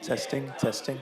Testing, testing.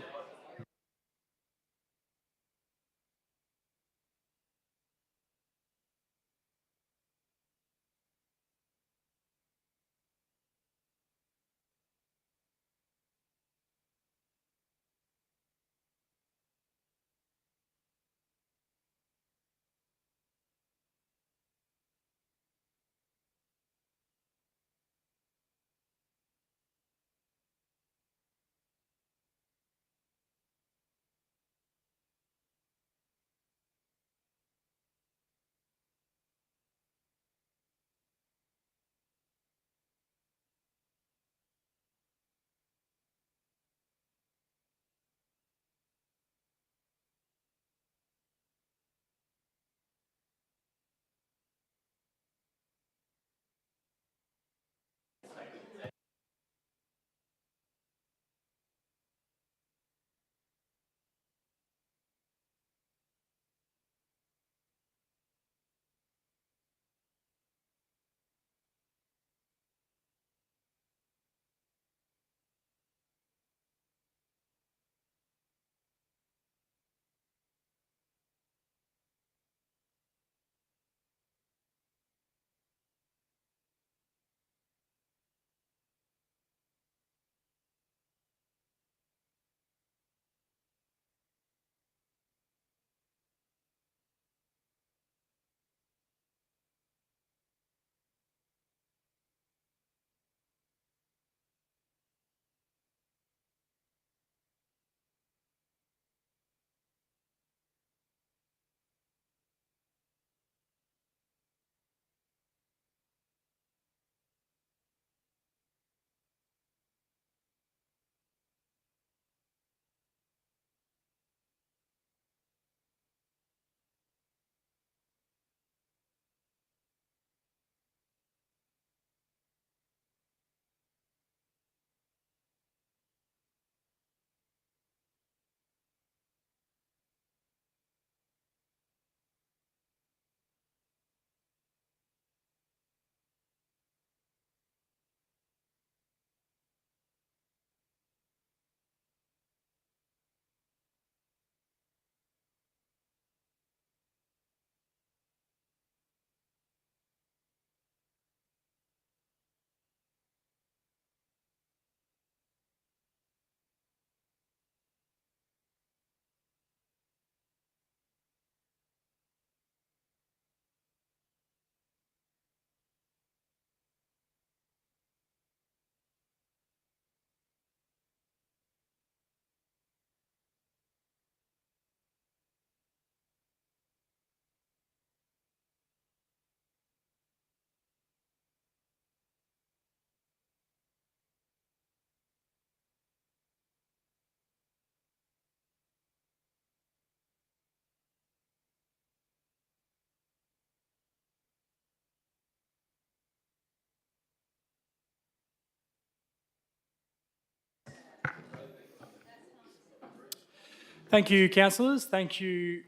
Thank you, councillors. Thank you,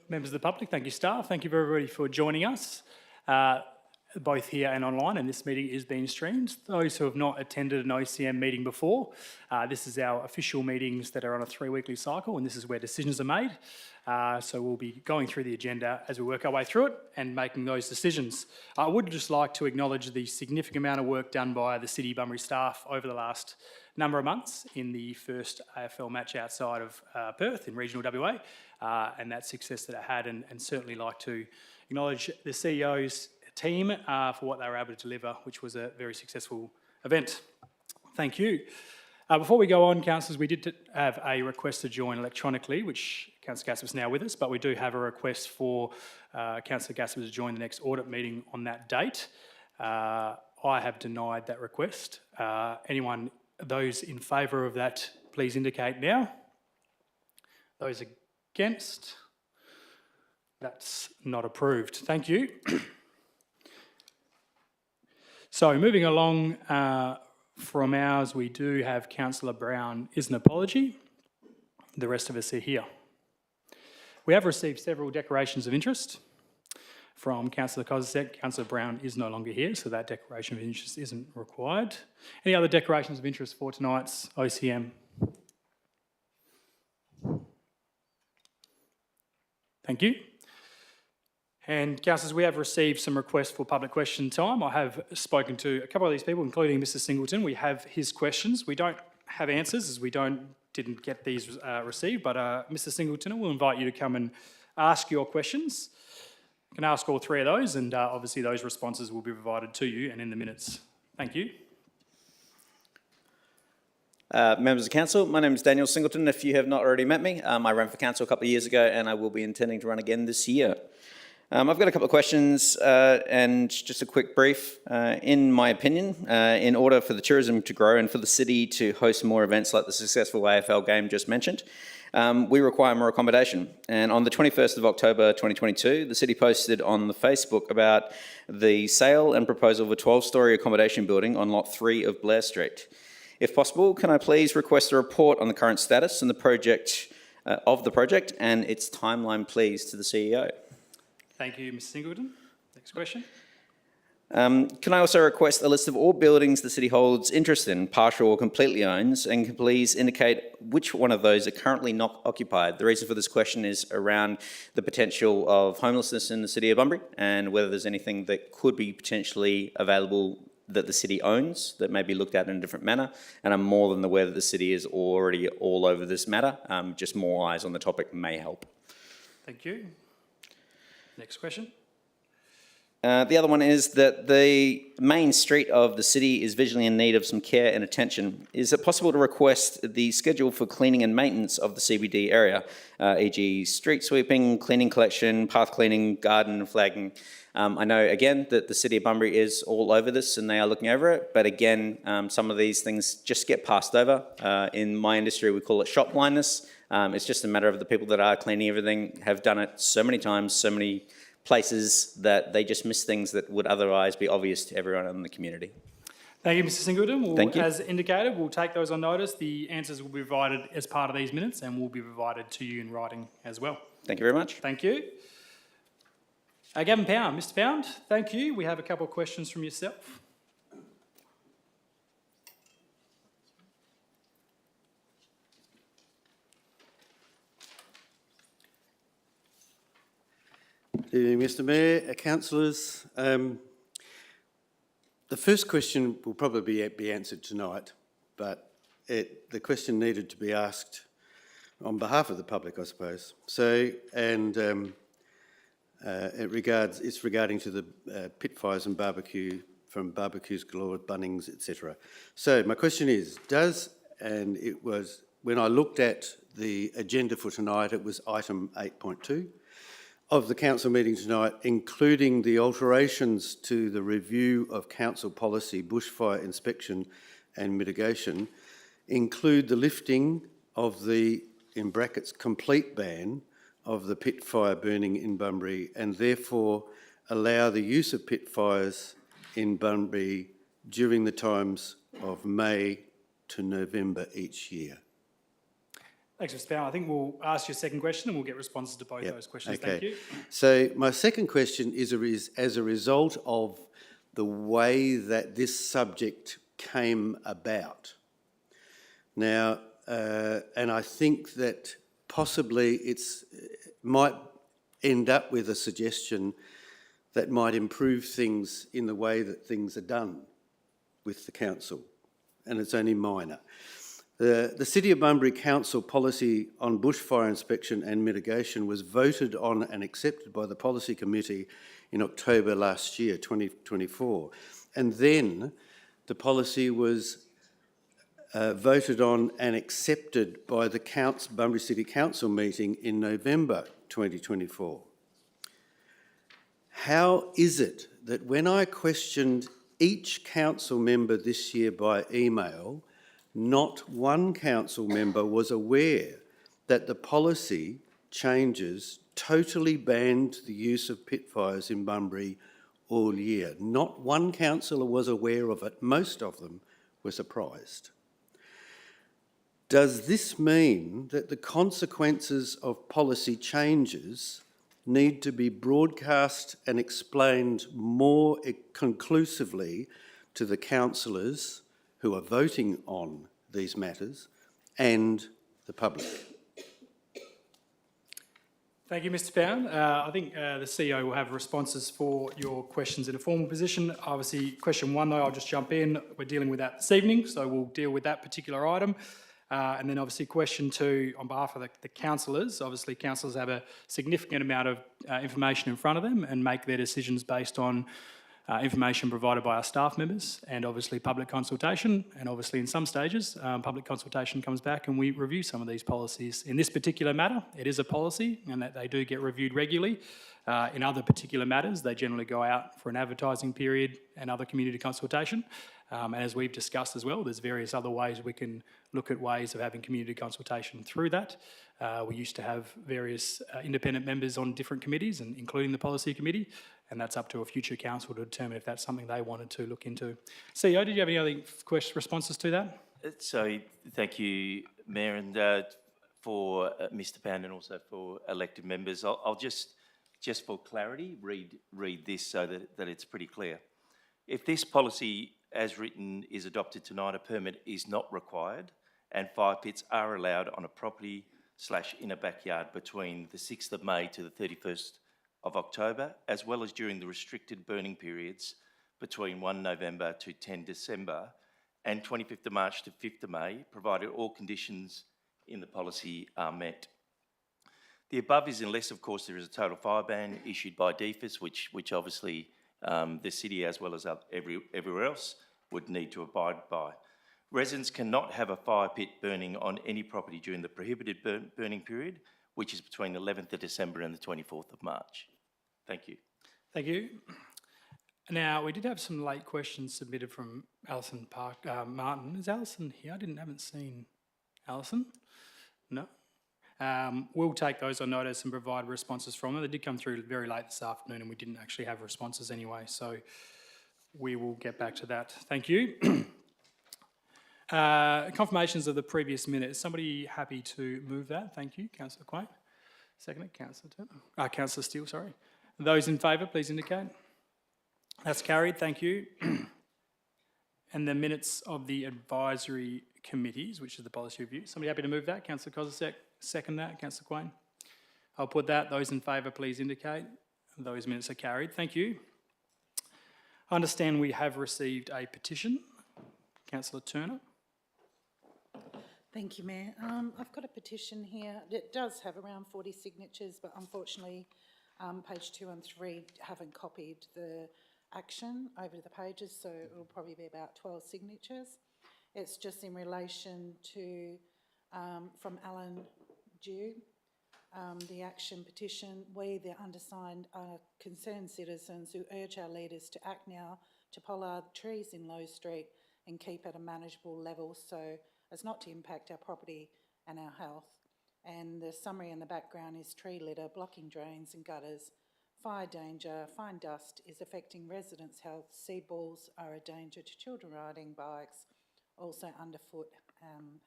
members of the public. Thank you, staff. Thank you, everybody, for joining us, both here and online. And this meeting is being streamed. Those who have not attended an OCM meeting before, this is our official meetings that are on a 3-weekly cycle, and this is where decisions are made. So we'll be going through the agenda as we work our way through it and making those decisions. I would just like to acknowledge the significant amount of work done by the City Bunbury staff over the last number of months in the first AFL match outside of Perth in regional WA, and that success that it had, and certainly like to acknowledge the CEO's team for what they were able to deliver, which was a very successful event. Thank you. Before we go on, councillors, we did have a request to join electronically, which Councillor Gassam is now with us, but we do have a request for Councillor Gassam to join the next audit meeting on that date. I have denied that request. Those in favour of that, please indicate now. Those against? That's not approved. Thank you. So moving along from ours, we do have Councillor Brown is an apology. The rest of us are here. We have received several declarations of interest from Councillor Kozisek. Councillor Brown is no longer here, so that declaration of interest isn't required. Any other declarations of interest for tonight's OCM? Thank you. And councillors, we have received some requests for public question time. I have spoken to a couple of these people, including Mr Singleton. We have his questions. We don't have answers as we didn't get these received, but Mr Singleton, we'll invite you to come and ask your questions. You can ask all three of those, and obviously those responses will be provided to you and in the minutes. Thank you. Members of Council, my name is Daniel Singleton. If you have not already met me, I ran for Council a couple of years ago and I will be intending to run again this year. I've got a couple of questions and just a quick brief. In my opinion, in order for the tourism to grow and for the city to host more events like the successful AFL game just mentioned, we require more accommodation. And on the 21st of October 2022, the city posted on the Facebook about the sale and proposal of a 12-storey accommodation building on Lot 3 of Blair Street. If possible, can I please request a report on the current status and the project and its timeline, please, to the CEO? Thank you, Mr Singleton. Next question. Can I also request a list of all buildings the city holds interest in, partial or completely owns, and can please indicate which one of those are currently not occupied? The reason for this question is around the potential of homelessness in the city of Bunbury and whether there's anything that could be potentially available that the city owns that may be looked at in a different manner. And I'm more than aware that the city is already all over this matter. Just more eyes on the topic may help. Thank you. Next question. The other one is that the main street of the city is visually in need of some care and attention. Is it possible to request the schedule for cleaning and maintenance of the CBD area, e.g. street sweeping, cleaning collection, path cleaning, garden and flagging? I know, again, that the City of Bunbury is all over this and they are looking over it, but again, some of these things just get passed over. In my industry, we call it shop blindness. It's just a matter of the people that are cleaning everything have done it so many times, so many places that they just miss things that would otherwise be obvious to everyone in the community. Thank you, Mr Singleton. Thank you. As indicated, we'll take those on notice. The answers will be provided as part of these minutes and will be provided to you in writing as well. Thank you very much. Thank you. Gavin Pound. Mr Pound, thank you. We have a couple of questions from yourself. Good evening, Mr Mayor, councillors. The first question will probably be answered tonight, but the question needed to be asked on behalf of the public, I suppose. It's regarding to the pit fires and barbecue from Barbecues Galore, Bunnings, etc. So my question is, when I looked at the agenda for tonight, it was item 8.2 of the council meeting tonight, including the alterations to the review of council policy, bushfire inspection and mitigation, include the lifting of the, in brackets, complete ban of the pit fire burning in Bunbury and therefore allow the use of pit fires in Bunbury during the times of May to November each year. Thanks, Mr Pound. I think we'll ask your second question and we'll get responses to both those questions. Okay. Thank you. So my second question is as a result of the way that this subject came about. Now, and I think that possibly it might end up with a suggestion that might improve things in the way that things are done with the council, and it's only minor. The City of Bunbury Council policy on bushfire inspection and mitigation was voted on and accepted by the Policy Committee in October last year, 2024. And then the policy was voted on and accepted by the Bunbury City Council meeting in November 2024. How is it that when I questioned each council member this year by email, not one council member was aware that the policy changes totally banned the use of pit fires in Bunbury all year? Not one councillor was aware of it. Most of them were surprised. Does this mean that the consequences of policy changes need to be broadcast and explained more conclusively to the councillors who are voting on these matters and the public? Thank you, Mr. Pound. I think the CEO will have responses for your questions in a formal position. Obviously, question one, though, I'll just jump in. We're dealing with that this evening, so we'll deal with that particular item. And then obviously question two, on behalf of the councillors, obviously councillors have a significant amount of information in front of them and make their decisions based on information provided by our staff members and obviously public consultation. And obviously in some stages, public consultation comes back and we review some of these policies. In this particular matter, it is a policy and that they do get reviewed regularly. In other particular matters, they generally go out for an advertising period and other community consultation. And as we've discussed as well, there's various other ways we can look at ways of having community consultation through that. We used to have various independent members on different committees, and including the policy committee, and that's up to a future council to determine if that's something they wanted to look into. CEO, did you have any other responses to that? So thank you, Mayor, and for Mr. Pound and also for elected members. I'll just for clarity, read this so that it's pretty clear. If this policy as written is adopted tonight, a permit is not required and fire pits are allowed on a property / in a backyard between the 6th of May to the 31st of October, as well as during the restricted burning periods between 1 November to 10 December and 25th of March to 5th of May, provided all conditions in the policy are met. The above is unless, of course, there is a total fire ban issued by DFIS, which obviously the city, as well as everywhere else, would need to abide by. Residents cannot have a fire pit burning on any property during the prohibited burning period, which is between the 11th of December and the 24th of March. Thank you. Thank you. Now, we did have some late questions submitted from Alison Martin. Is Alison here? I haven't seen Alison. No. We'll take those on notice and provide responses from them. They did come through very late this afternoon and we didn't actually have responses anyway, so we will get back to that. Thank you. Confirmations of the previous minutes. Somebody happy to move that? Thank you. Councillor Quain. Second, Councillor Turner. Councillor Steele, sorry. Those in favour, please indicate. That's carried. Thank you. And the minutes of the advisory committees, which is the policy review. Somebody happy to move that? Councillor Kozisek. Second that. Councillor Quain. I'll put that. Those in favour, please indicate. Those minutes are carried. Thank you. I understand we have received a petition. Councillor Turner. Thank you, Mayor. I've got a petition here. It does have around 40 signatures, but unfortunately, page 2 and 3 haven't copied the action over the pages, so it'll probably be about 12 signatures. It's just in relation to, from Alan Dew, the action petition. We, the undersigned, are concerned citizens who urge our leaders to act now to pollard trees in Lowe Street and keep at a manageable level so as not to impact our property and our health. And the summary in the background is tree litter, blocking drains and gutters, fire danger, fine dust is affecting residents' health, seed balls are a danger to children riding bikes, also underfoot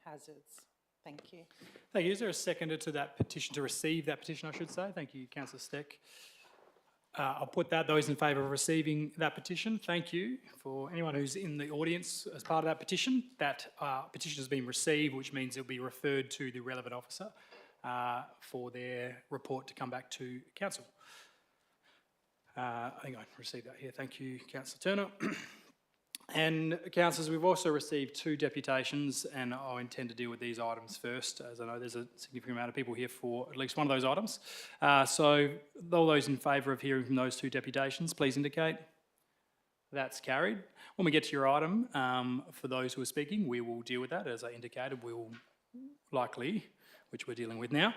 hazards. Thank you. Thank you. Is there a seconder to that petition, to receive that petition, I should say? Thank you, Councillor Steck. I'll put that. Those in favour of receiving that petition, thank you. For anyone who's in the audience as part of that petition petition has been received, which means it'll be referred to the relevant officer for their report to come back to council. I think I received that here. Thank you, Councillor Turner. And councillors, we've also received 2 deputations, and I intend to deal with these items first, as I know there's a significant amount of people here for at least one of those items. So all those in favour of hearing from those 2 deputations, please indicate. That's carried. When we get to your item, for those who are speaking, we will deal with that. As I indicated, we will likely, which we're dealing with now,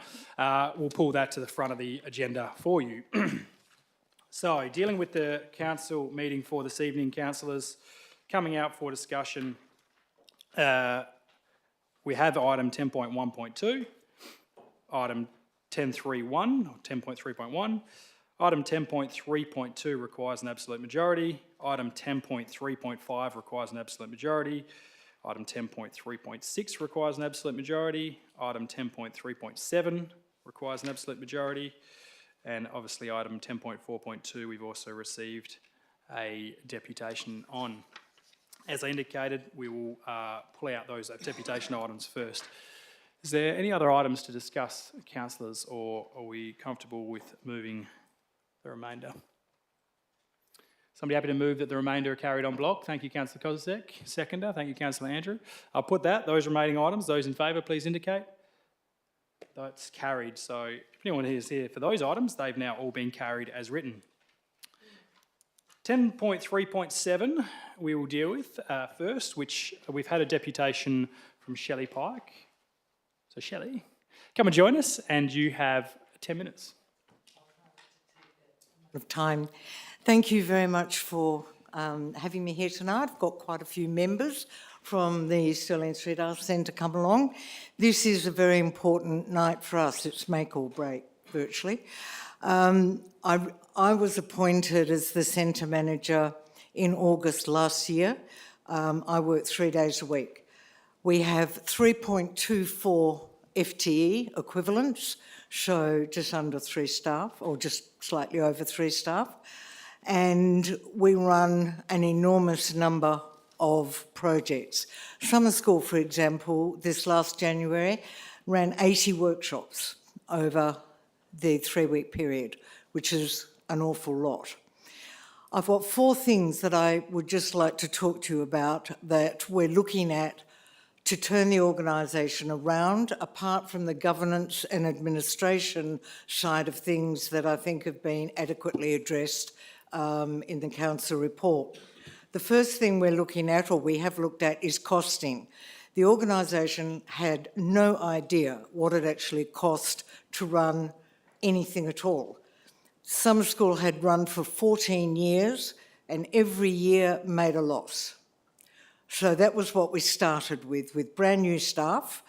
we'll pull that to the front of the agenda for you. So, dealing with the council meeting for this evening, councillors, coming out for discussion, we have item 10.1.2, item 10.3.1 or 10.3.1, item 10.3.2 requires an absolute majority, item 10.3.5 requires an absolute majority, item 10.3.6 requires an absolute majority, item 10.3.7 requires an absolute majority, and obviously item 10.4.2 we've also received a deputation on. As I indicated, we will pull out those deputation items first. Is there any other items to discuss, councillors, or are we comfortable with moving the remainder? Somebody happy to move that the remainder are carried on block? Thank you, Councillor Kozisek. Seconder, thank you, Councillor Andrew. I'll put that. Those remaining items, those in favour, please indicate. That's carried. So if anyone is here for those items, they've now all been carried as written. 10.3.7 we will deal with first, which we've had a deputation from Shelley Pike. So Shelley, come and join us, and you have 10 minutes. Of time. Thank you very much for having me here tonight. I've got quite a few members from the Sterling Street Arts Centre come along. This is a very important night for us. It's make or break, virtually. I was appointed as the centre manager in August last year. I work 3 days a week. We have 3.24 FTE equivalents, so just under 3 staff, or just slightly over 3 staff. And we run an enormous number of projects. Summer School, for example, this last January, ran 80 workshops over the 3-week period, which is an awful lot. I've got 4 things that I would just like to talk to you about that we're looking at to turn the organisation around, apart from the governance and administration side of things that I think have been adequately addressed in the council report. The first thing we're looking at, or we have looked at, is costing. The organisation had no idea what it actually cost to run anything at all. Summer School had run for 14 years and every year made a loss. So that was what we started with brand new staff.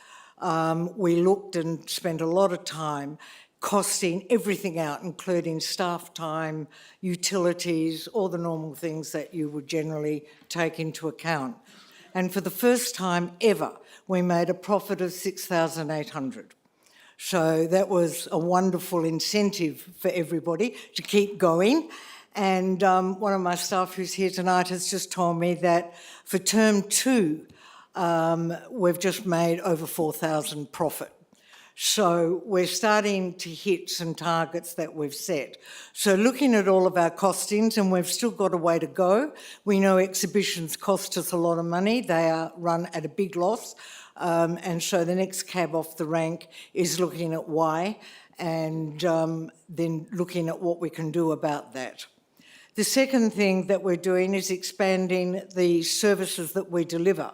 We looked and spent a lot of time costing everything out, including staff time, utilities, all the normal things that you would generally take into account. And for the first time ever, we made a profit of $6,800. So that was a wonderful incentive for everybody to keep going. And one of my staff who's here tonight has just told me that for term 2, we've just made over 4,000 profit. So we're starting to hit some targets that we've set. So looking at all of our costings, and we've still got a way to go. We know exhibitions cost us a lot of money. They are run at a big loss. And so the next cab off the rank is looking at why and then looking at what we can do about that. The second thing that we're doing is expanding the services that we deliver.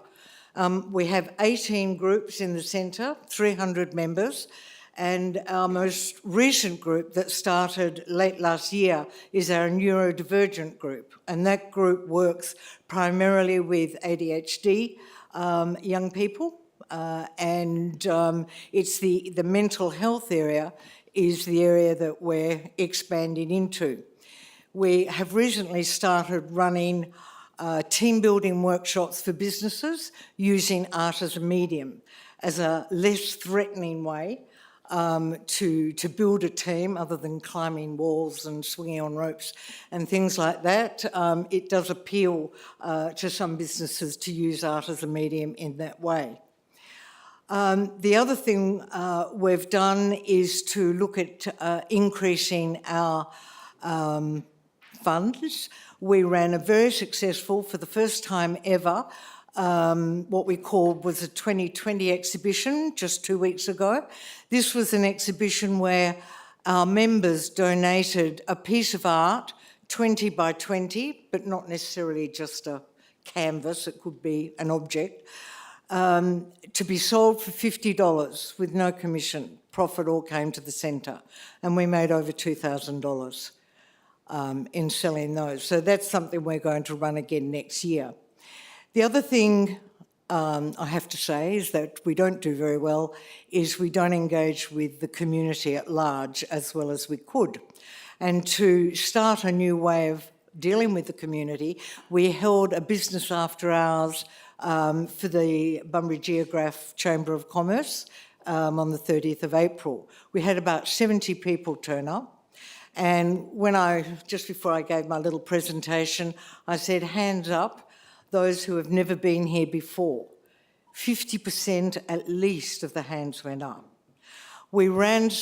We have 18 groups in the centre, 300 members, and our most recent group that started late last year is our neurodivergent group, and that group works primarily with ADHD young people, and it's the mental health area is the area that we're expanding into. We have recently started running team building workshops for businesses using art as a medium, as a less threatening way to build a team other than climbing walls and swinging on ropes and things like that. It does appeal to some businesses to use art as a medium in that way. The other thing we've done is to look at increasing our funds. We ran a very successful, for the first time ever, what we called was a 2020 exhibition just 2 weeks ago. This was an exhibition where our members donated a piece of art, 20 by 20, but not necessarily just a canvas, it could be an object, to be sold for $50 with no commission. Profit all came to the centre, and we made over $2,000. In selling those. So that's something we're going to run again next year. The other thing I have to say is that we don't do very well is we don't engage with the community at large as well as we could. And to start a new way of dealing with the community, we held a business after hours for the Bunbury Geograph Chamber of Commerce on the 30th of April. We had about 70 people turn up. And just before I gave my little presentation, I said, hands up, those who have never been here before. 50% at least of the hands went up. We went,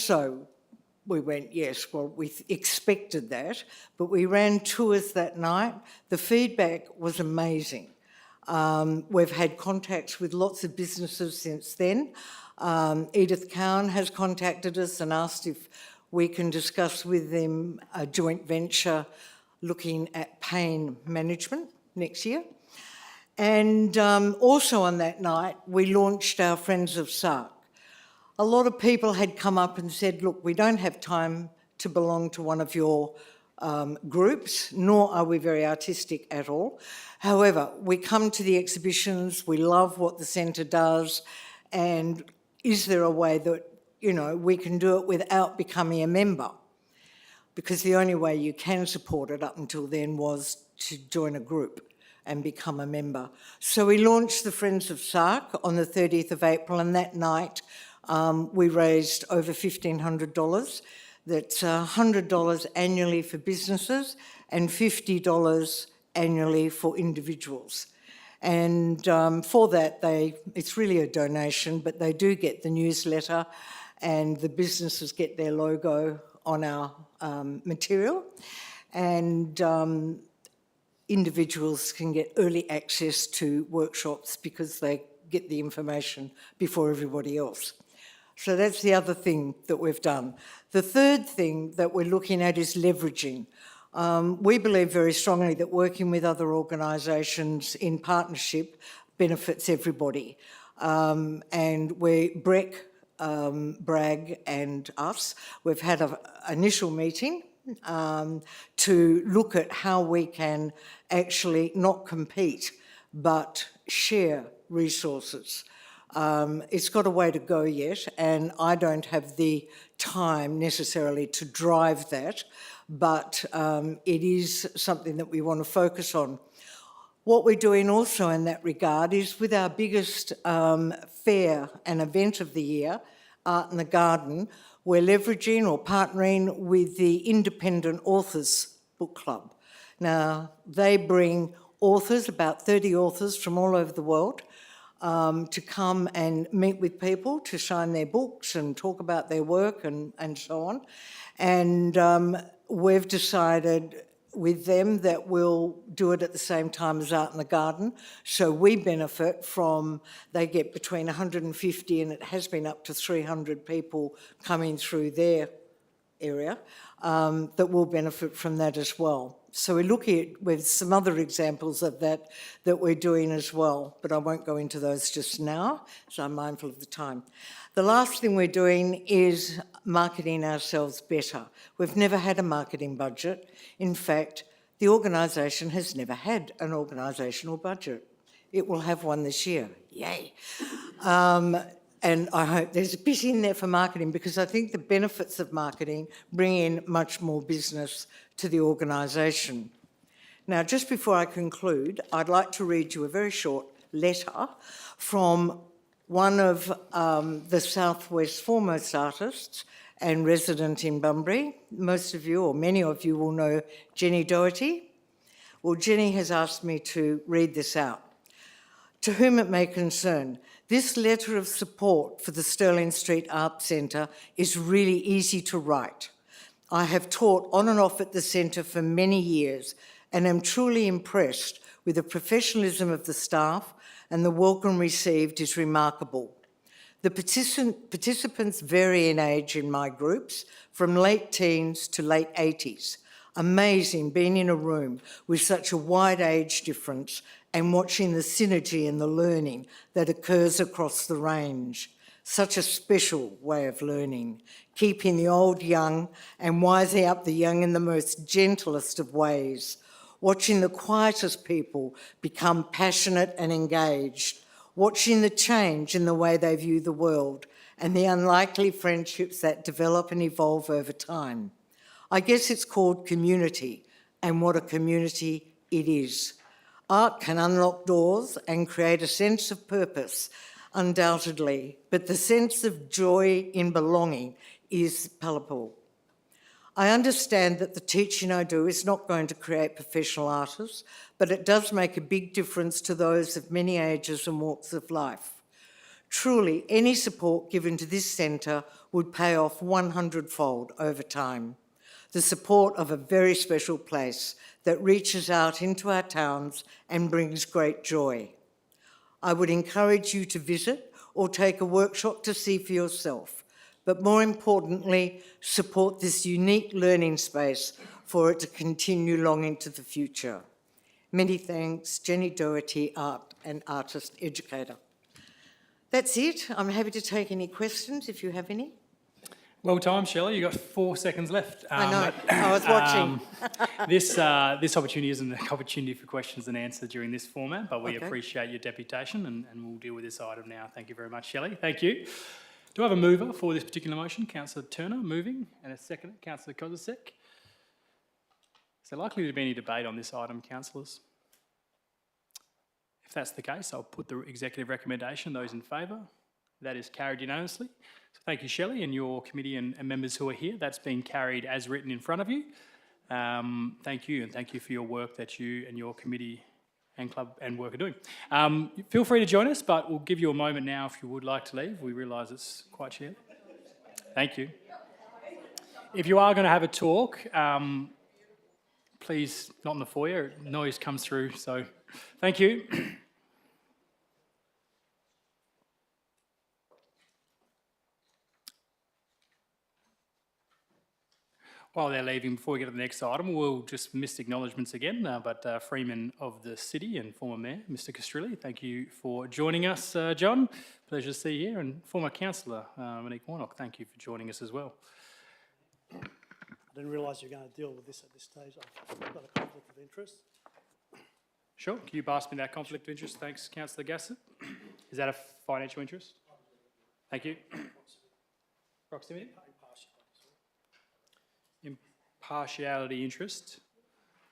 yes, well, we expected that, but we ran tours that night. The feedback was amazing. We've had contacts with lots of businesses since then. Edith Cowan has contacted us and asked if we can discuss with them a joint venture looking at pain management next year. And also on that night, we launched our Friends of SARC. A lot of people had come up and said, look, we don't have time to belong to one of your groups, nor are we very artistic at all. However, we come to the exhibitions, we love what the centre does, and is there a way that, you know, we can do it without becoming a member? Because the only way you can support it up until then was to join a group and become a member. So we launched the Friends of SARC on the 30th of April, and that night we raised over $1,500. That's $100 annually for businesses and $50 annually for individuals. And for that, it's really a donation, but they do get the newsletter and the businesses get their logo on our material. And individuals can get early access to workshops because they get the information before everybody else. So that's the other thing that we've done. The third thing that we're looking at is leveraging. We believe very strongly that working with other organisations in partnership benefits everybody. And Breck, Bragg and us, we've had an initial meeting to look at how we can actually not compete but share resources. It's got a way to go yet, and I don't have the time necessarily to drive that, but it is something that we want to focus on. What we're doing also in that regard is with our biggest fair and event of the year, Art in the Garden, we're leveraging or partnering with the Independent Authors Book Club. Now, they bring authors, about 30 authors from all over the world, to come and meet with people, to sign their books and talk about their work and so on. And we've decided with them that we'll do it at the same time as Art in the Garden. So we benefit from, they get between 150 and it has been up to 300 people coming through their area that will benefit from that as well. So we're looking at with some other examples of that we're doing as well, but I won't go into those just now, so I'm mindful of the time. The last thing we're doing is marketing ourselves better. We've never had a marketing budget. In fact, the organisation has never had an organisational budget. It will have one this year. Yay. And I hope there's a bit in there for marketing, because I think the benefits of marketing bring in much more business to the organisation. Now, just before I conclude, I'd like to read you a very short letter from one of the Southwest's foremost artists and resident in Bunbury. Most of you, or many of you, will know Jenny Doherty. Well, Jenny has asked me to read this out. To whom it may concern, this letter of support for the Sterling Street Arts Centre is really easy to write. I have taught on and off at the centre for many years and am truly impressed with the professionalism of the staff, and the welcome received is remarkable. The participants vary in age in my groups, from late teens to late 80s. Amazing being in a room with such a wide age difference and watching the synergy and the learning that occurs across the range. Such a special way of learning, keeping the old young and wising up the young in the most gentlest of ways, watching the quietest people become passionate and engaged, watching the change in the way they view the world and the unlikely friendships that develop and evolve over time. I guess it's called community, and what a community it is. Art can unlock doors and create a sense of purpose, undoubtedly, but the sense of joy in belonging is palpable. I understand that the teaching I do is not going to create professional artists, but it does make a big difference to those of many ages and walks of life. Truly, any support given to this centre would pay off 100-fold over time. The support of a very special place that reaches out into our towns and brings great joy. I would encourage you to visit or take a workshop to see for yourself, but more importantly, support this unique learning space for it to continue long into the future. Many thanks, Jenny Doherty, art and artist educator. That's it. I'm happy to take any questions if you have any. Well timed, Shelley. You've got 4 seconds left. I know, I was watching. This opportunity isn't an opportunity for questions and answers during this format, but we Okay. appreciate your deputation and we'll deal with this item now. Thank you very much, Shelley. Thank you. Do I have a mover for this particular motion? Councillor Turner moving, and a second, Councillor Kozisek. Is there likely to be any debate on this item, councillors? If that's the case, I'll put the executive recommendation. Those in favour? That is carried unanimously. So thank you, Shelley, and your committee and members who are here. That's been carried as written in front of you. Thank you, and thank you for your work that you and your committee and club and work are doing. Feel free to join us, but we'll give you a moment now if you would like to leave. We realise it's quite chilly. Thank you. If you are going to have a talk, please, not in the foyer, noise comes through, so thank you. While they're leaving, before we get to the next item, we'll just miss acknowledgements again, but Freeman of the City and former Mayor, Mr Castrilli, thank you for joining us, John. Pleasure to see you here. And former Councillor, Monique Warnock, thank you for joining us as well. I didn't realise you were going to deal with this at this stage. I've got a conflict of interest. Sure, can you pass me that conflict of interest? Thanks, Councillor Gassett. Is that a financial interest? Thank you. Proximity? Impartiality interest.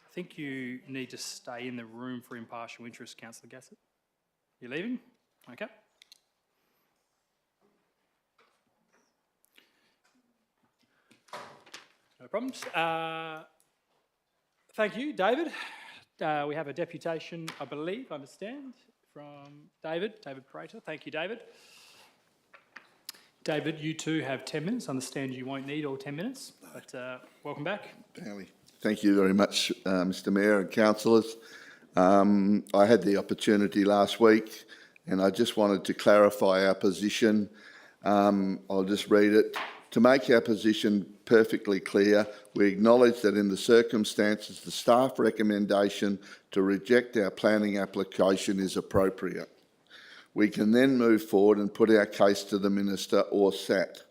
I think you need to stay in the room for impartial interest, Councillor Gassett. You're leaving? Okay. No problems. Thank you, David. We have a deputation, I believe, understand, from David Prater. Thank you, David. David, you too have 10 minutes. I understand you won't need all 10 minutes, but welcome back. Thank you very much, Mr Mayor and councillors. I had the opportunity last week and I just wanted to clarify our position. I'll just read it. To make our position perfectly clear, we acknowledge that in the circumstances, the staff recommendation to reject our planning application is appropriate. We can then move forward and put our case to the Minister or SAT.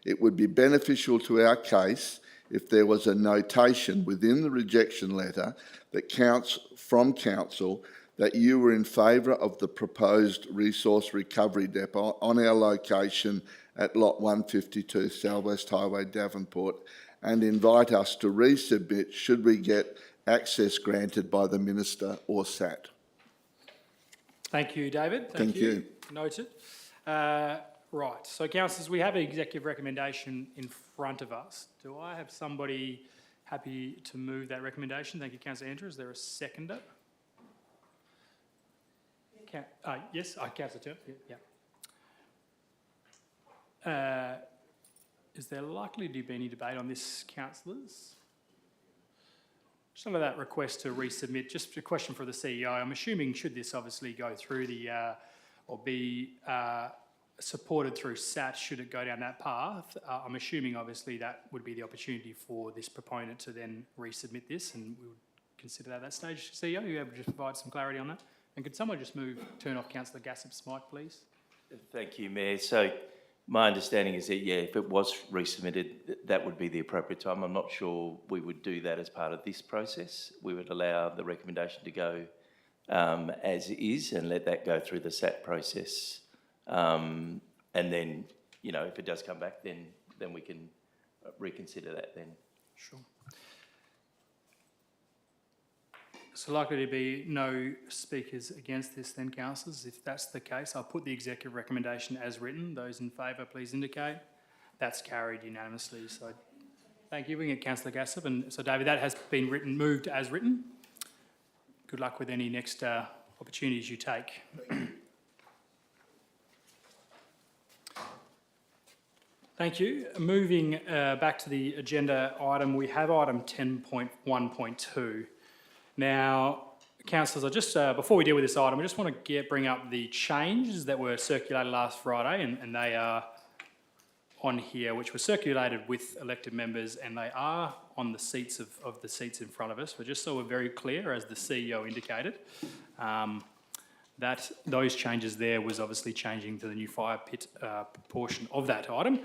It would be beneficial to our case if there was a notation within the rejection letter that counts from Council that you were in favour of the proposed resource recovery depot on our location at Lot 152 South West Highway, Devonport, and invite us to resubmit should we get access granted by the Minister or SAT. Thank you, David. Thank you. Noted. Right, so councillors, we have an executive recommendation in front of us. Do I have somebody happy to move that recommendation? Thank you, Councillor Andrew. Is there a seconder? Yes, Councillor Turner. Yeah. Is there likely to be any debate on this, councillors? Some of that request to resubmit, just a question for the CEO. I'm assuming, should this obviously go through the, or be supported through SAT, should it go down that path, I'm assuming obviously that would be the opportunity for this proponent to then resubmit this, and we would consider that at that stage. CEO, you able to just provide some clarity on that? And could someone just turn off Councillor Gassett's mic, please? Thank you, Mayor. So my understanding is that, yeah, if it was resubmitted, that would be the appropriate time. I'm not sure we would do that as part of this process. We would allow the recommendation to go as is and let that go through the SAT process. And then, you know, if it does come back, then we can reconsider that then. Sure. So likely to be no speakers against this then, councillors. If that's the case, I'll put the executive recommendation as written. Those in favour, please indicate. That's carried unanimously. So thank you. We can get Councillor Gassett. And so, David, that has been moved as written. Good luck with any next opportunities you take. Thank you. Moving back to the agenda item, we have item 10.1.2. Now, councillors, I just before we deal with this item, I just want to bring up the changes that were circulated last Friday, and they are on here, which were circulated with elected members, and they are on the seats of the seats in front of us. But just so we're very clear, as the CEO indicated, that those changes there was obviously changing to the new fire pit portion of that item.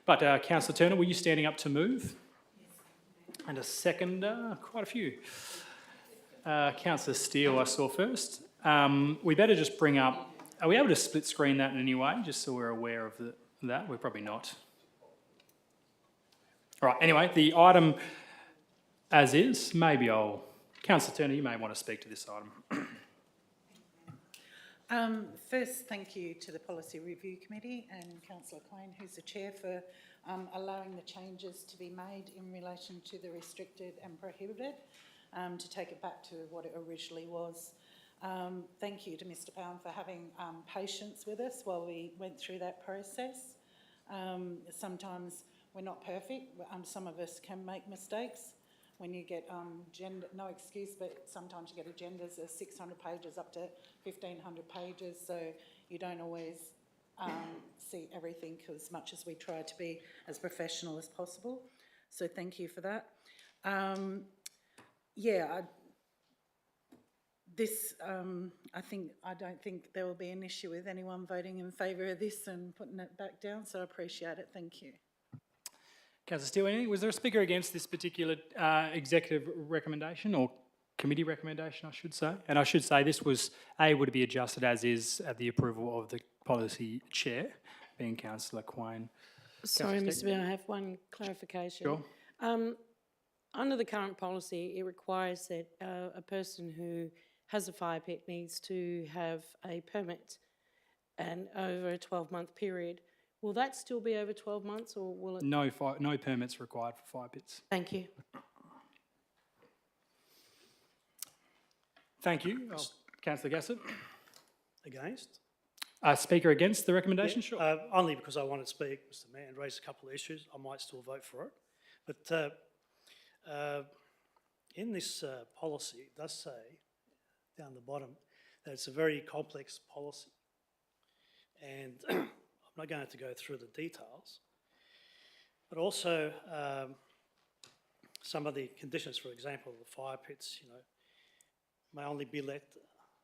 But Councillor Turner, were you standing up to move? And a second, quite a few. Councillor Steele, I saw first. We better just bring up, are we able to split screen that in any way, just so we're aware of that? We're probably not. All right, anyway, the item as is, Councillor Turner, you may want to speak to this item. First, thank you to the Policy Review Committee and Councillor Quain, who's the chair, for allowing the changes to be made in relation to the restricted and prohibited, to take it back to what it originally was. Thank you to Mr Pound for having patience with us while we went through that process. Sometimes we're not perfect. Some of us can make mistakes. When you get no excuse, but sometimes you get agendas of 600 pages up to 1,500 pages, so you don't always see everything as much as we try to be as professional as possible. So thank you for that. I don't think there will be an issue with anyone voting in favour of this and putting it back down, so I appreciate it. Thank you. Councillor Steele, anything? Was there a speaker against this particular executive recommendation, or committee recommendation, I should say? And I should say this was able to be adjusted as is at the approval of the policy chair, being Councillor Quain. Sorry, Mr Mayor, I have one clarification. Sure. Under the current policy, it requires that a person who has a fire pit needs to have a permit and over a 12-month period. Will that still be over 12 months, or will it? No permits required for fire pits. Thank you. Thank you. Councillor Gassett. Against? Speaker against the recommendation? Sure. Only because I want to speak, Mr Mayor, and raise a couple of issues. I might still vote for it. But in this policy, it does say down the bottom that it's a very complex policy. And I'm not going to go through the details, but also some of the conditions, for example, the fire pits, may only be let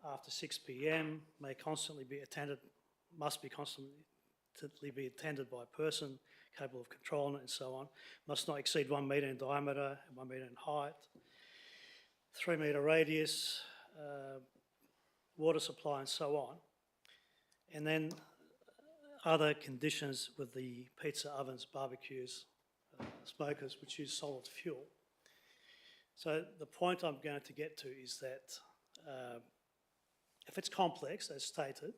after 6 p.m, must be constantly be attended by a person capable of controlling it and so on, must not exceed 1 metre in diameter and 1 metre in height, 3 metre radius, water supply and so on. And then other conditions with the pizza ovens, barbecues, smokers, which use solid fuel. So the point I'm going to get to is that if it's complex, as stated,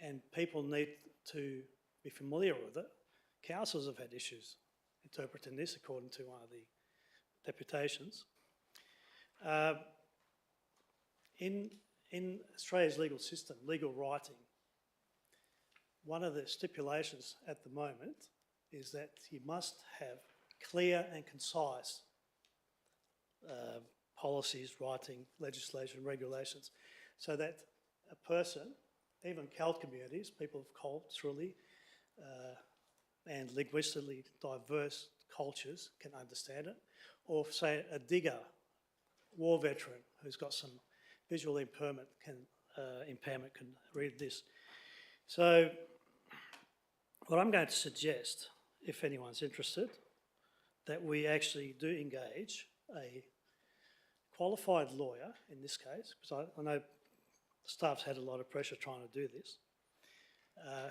and people need to be familiar with it, councils have had issues interpreting this, according to one of the deputations. In Australia's legal system, legal writing, one of the stipulations at the moment is that you must have clear and concise policies, writing, legislation, regulations, so that a person, even CALD communities, people of culturally and linguistically diverse cultures can understand it, or say a digger, war veteran who's got some visual impairment can read this. So what I'm going to suggest, if anyone's interested, that we actually do engage a qualified lawyer in this case, because I know staff's had a lot of pressure trying to do this,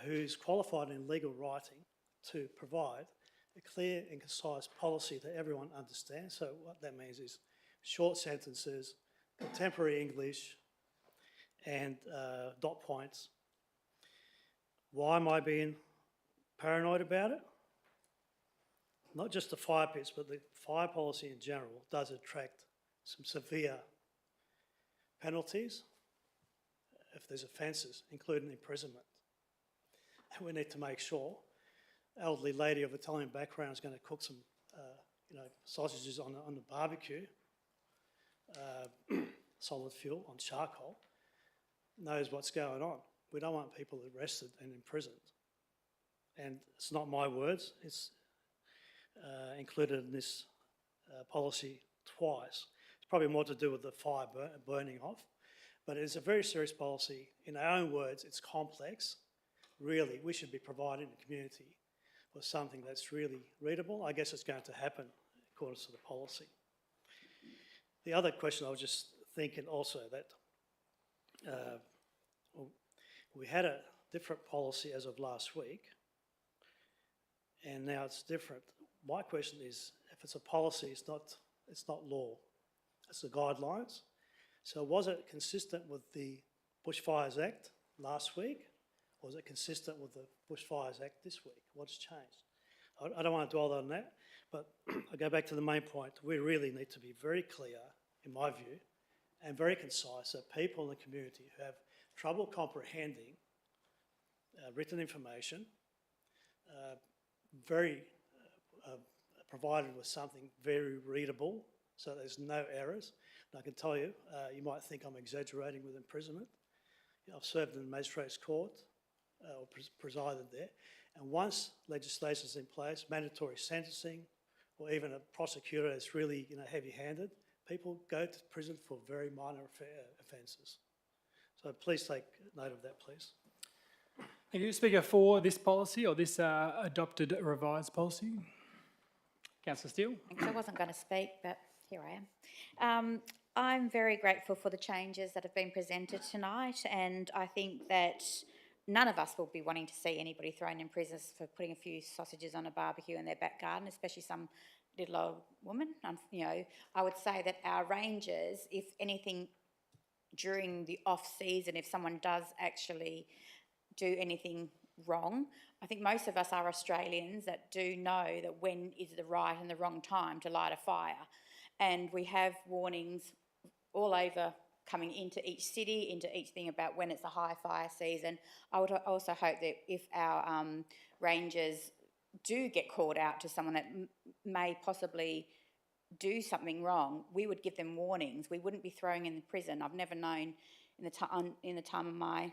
who's qualified in legal writing to provide a clear and concise policy that everyone understands. So what that means is short sentences, contemporary English, and dot points. Why am I being paranoid about it? Not just the fire pits, but the fire policy in general does attract some severe penalties if there's offences, including imprisonment. And we need to make sure elderly lady of Italian background is going to cook some, sausages on the barbecue, solid fuel on charcoal, knows what's going on. We don't want people arrested and imprisoned. And it's not my words, it's included in this policy twice. It's probably more to do with the fire burning off, but it's a very serious policy. In our own words, it's complex. Really, we should be providing the community with something that's really readable. I guess it's going to happen according to the policy. The other question I was just thinking also that we had a different policy as of last week, and now it's different. My question is, if it's a policy, it's not law. It's the guidelines. So was it consistent with the Bushfires Act last week, or was it consistent with the Bushfires Act this week? What's changed? I don't want to dwell on that, but I go back to the main point. We really need to be very clear, in my view, and very concise, that people in the community who have trouble comprehending written information, provided with something very readable, so there's no errors. And I can tell you, you might think I'm exaggerating with imprisonment. I've served in the magistrates' court, or presided there, and once legislation is in place, mandatory sentencing, or even a prosecutor that's really heavy-handed, people go to prison for very minor offences. So please take note of that, please. Thank you. Speaker for this policy or this adopted revised policy? Councillor Steele. Thanks. I wasn't going to speak, but here I am. I'm very grateful for the changes that have been presented tonight, and I think that none of us will be wanting to see anybody thrown in prison for putting a few sausages on a barbecue in their back garden, especially some little old woman. I would say that our rangers, if anything, during the off-season, if someone does actually do anything wrong, I think most of us are Australians that do know that when is the right and the wrong time to light a fire. And we have warnings all over coming into each city, into each thing about when it's a high fire season. I would also hope that if our rangers do get called out to someone that may possibly do something wrong, we would give them warnings. We wouldn't be throwing in the prison. I've never known in the time of my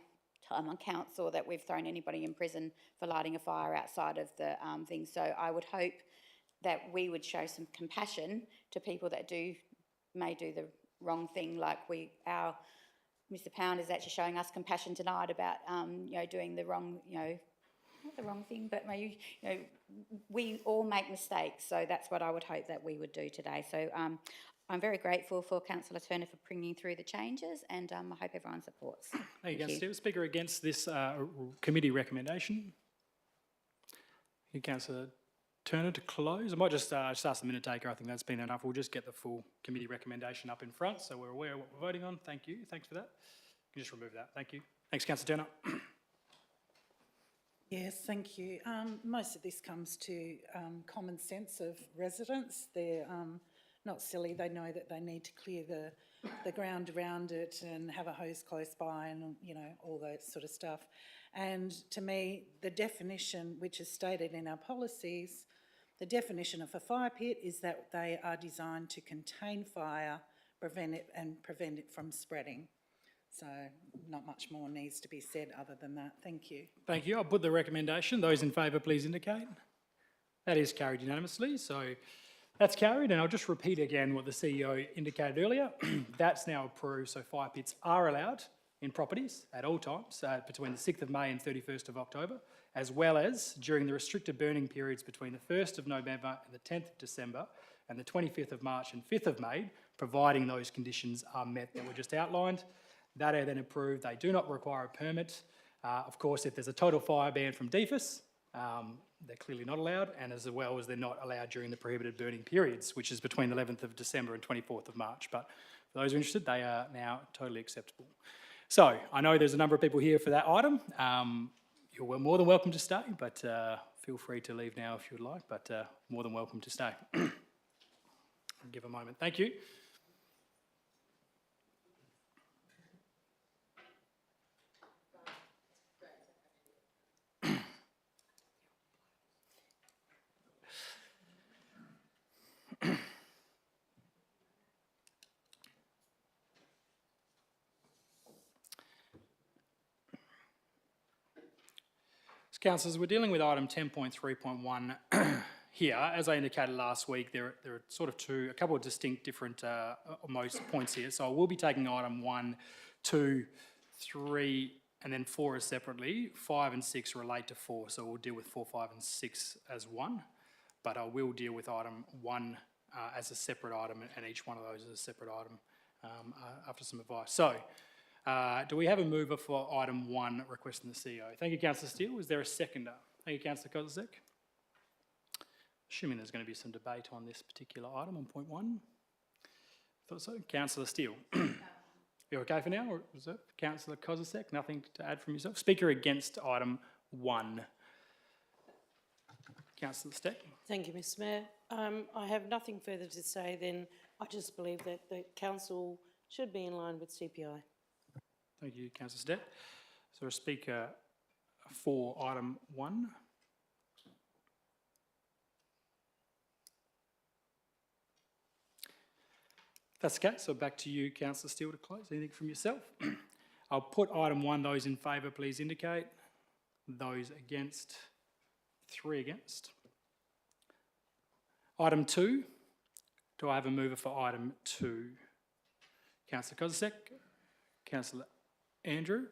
time on council that we've thrown anybody in prison for lighting a fire outside of the thing. So I would hope that we would show some compassion to people that may do the wrong thing, like our Mr. Pound is actually showing us compassion tonight about doing the wrong, not the wrong thing, but maybe we all make mistakes. So that's what I would hope that we would do today. So I'm very grateful for Councillor Turner for bringing through the changes, and I hope everyone supports. Thank you, Councillor. Speaker against this committee recommendation. Thank you, Councillor Turner, to close. I might just ask the minute taker. I think that's been enough. We'll just get the full committee recommendation up in front so we're aware of what we're voting on. Thank you. Thanks for that. You can just remove that. Thank you. Thanks, Councillor Turner. Yes, thank you. Most of this comes to common sense of residents. They're not silly. They know that they need to clear the ground around it and have a hose close by and, all that sort of stuff. And to me, the definition, which is stated in our policies, the definition of a fire pit is that they are designed to contain fire, prevent it from spreading. So not much more needs to be said other than that. Thank you. Thank you. I'll put the recommendation. Those in favour, please indicate. That is carried unanimously. So that's carried, and I'll just repeat again what the CEO indicated earlier. That's now approved, so fire pits are allowed in properties at all times between the 6th of May and 31st of October, as well as during the restricted burning periods between the 1st of November and the 10th of December and the 25th of March and 5th of May, providing those conditions are met that were just outlined. That are then approved. They do not require a permit. Of course, if there's a total fire ban from DEFIS, they're clearly not allowed, and as well as they're not allowed during the prohibited burning periods, which is between the 11th of December and 24th of March. But for those who are interested, they are now totally acceptable. So I know there's a number of people here for that item. You're more than welcome to stay, but feel free to leave now if you'd like, but more than welcome to stay. I'll give a moment. Thank you. Councillors, we're dealing with item 10.3.1 here. As I indicated last week, there are sort of a couple of distinct different most points here. So I will be taking item 1, 2, 3, and then 4 as separately. 5 and 6 relate to 4, so we'll deal with 4, 5 and 6 as one. But I will deal with item 1 as a separate item, and each one of those as a separate item after some advice. So, do we have a mover for item 1, requesting the CEO? Thank you, Councillor Steele. Is there a seconder? Thank you, Councillor Kozisek. Assuming there's going to be some debate on this particular item on point 1. Thought so. Councillor Steele. You're okay for now, or is it? Councillor Kozisek, nothing to add from yourself? Speaker against item 1. Councillor Steck. Thank you, Mr Mayor. I have nothing further to say then. I just believe that the council should be in line with CPI. Thank you, Councillor Steck. Is there a speaker for item 1? That's the case, so back to you, Councillor Steele, to close. Anything from yourself? I'll put item 1. Those in favour, please indicate. Those against, 3 against. Item 2. Do I have a mover for item 2? Councillor Kozisek. Councillor Andrew.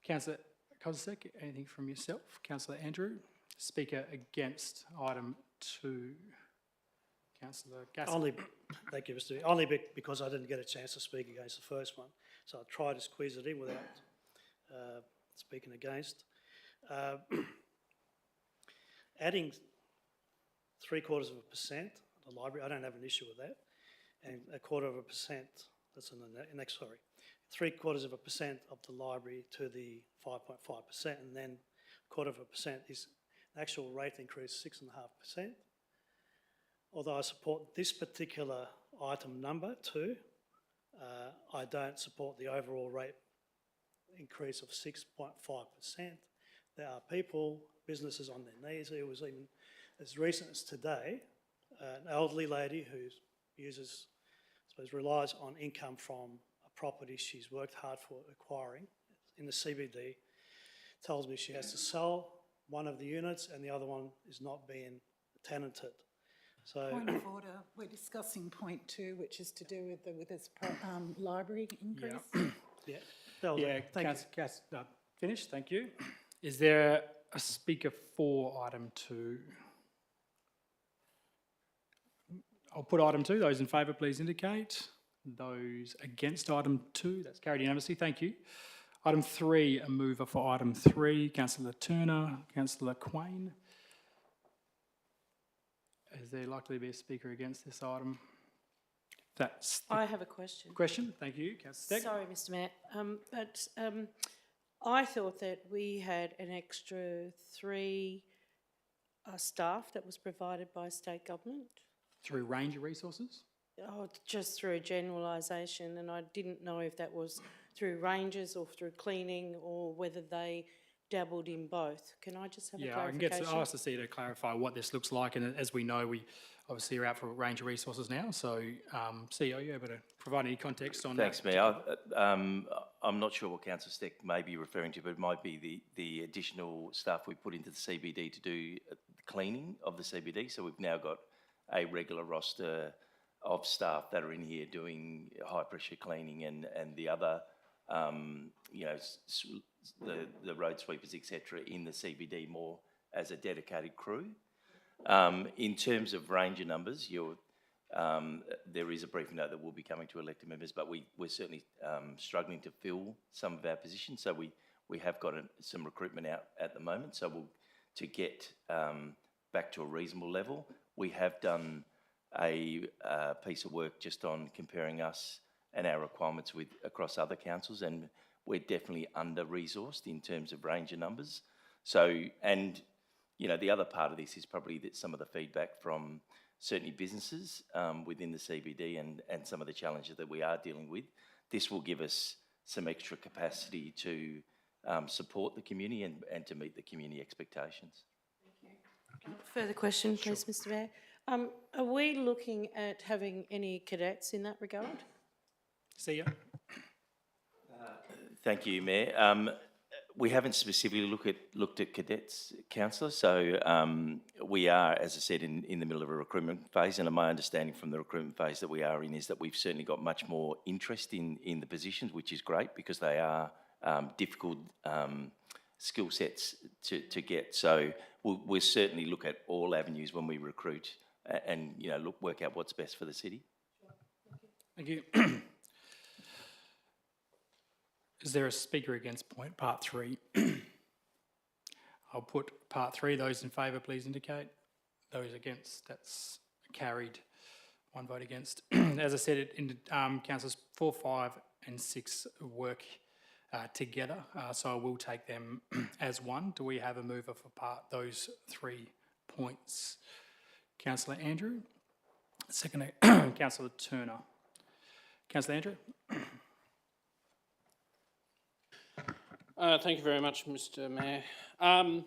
Councillor Kozisek, anything from yourself? Councillor Andrew. Speaker against item 2. Councillor Gaskell. Thank you, Mr. Mayor. Only because I didn't get a chance to speak against the first one. So I tried to squeeze it in without speaking against. Adding 0.75% the library, I don't have an issue with that. And 0.25%, that's in the next, sorry, 0.75% of the library to the 5.5%, and then 0.25% is an actual rate increase 6.5%. Although I support this particular item number 2, I don't support the overall rate increase of 6.5%. There are people, businesses on their knees. It was even as recent as today, an elderly lady who uses, I suppose, relies on income from a property she's worked hard for acquiring in the CBD, tells me she has to sell one of the units and the other one is not being tenanted. So, Point of order, we're discussing point 2, which is to do with this library increase. yeah, that was it. Thank you. Finished, thank you. Is there a speaker for item 2? I'll put item 2. Those in favour, please indicate. Those against item 2, that's carried unanimously. Thank you. Item 3, a mover for item 3. Councillor Turner, Councillor Quain. Is there likely to be a speaker against this item? That's the I have a question. question. Thank you, Councillor Steck. Sorry, Mr Mayor, but I thought that we had an extra 3 staff that was provided by state government. Through Ranger Resources? Oh, just through a generalisation, and I didn't know if that was through rangers or through cleaning or whether they dabbled in both. Can I just have a clarification? I'll ask the CEO to clarify what this looks like, and as we know, we obviously are out for Ranger Resources now, so CEO, are you able to provide any context on that? Thanks, Mayor. I'm not sure what Councillor Steck may be referring to, but it might be the additional staff we put into the CBD to do the cleaning of the CBD. So we've now got a regular roster of staff that are in here doing high pressure cleaning and the other, you know, the road sweepers, etc., in the CBD more as a dedicated crew. In terms of Ranger numbers, there is a briefing note that will be coming to elected members, but we're certainly struggling to fill some of our positions. So we have got some recruitment out at the moment. So to get back to a reasonable level, we have done a piece of work just on comparing us and our requirements across other councils, and we're definitely under-resourced in terms of Ranger numbers. So, and you know, the other part of this is probably that some of the feedback from certainly businesses within the CBD and some of the challenges that we are dealing with. This will give us some extra capacity to support the community and to meet the community expectations. Further question, please, Mr Mayor. Are we looking at having any cadets in that regard? See ya. Thank you, Mayor. We haven't specifically looked at cadets, councillor, so we are, as I said, in the middle of a recruitment phase, and my understanding from the recruitment phase that we are in is that we've certainly got much more interest in the positions, which is great because they are difficult skill sets to get. So we'll certainly look at all avenues when we recruit and, you know, work out what's best for the city. Thank you. Is there a speaker against part 3? I'll put part 3. Those in favour, please indicate. Those against, that's carried. 1 vote against. As I said, councillors 4, 5 and 6 work together, so I will take them as one. Do we have a mover for those 3 points? Councillor Andrew. Second, Councillor Turner. Councillor Andrew. Thank you very much, Mr. Mayor. I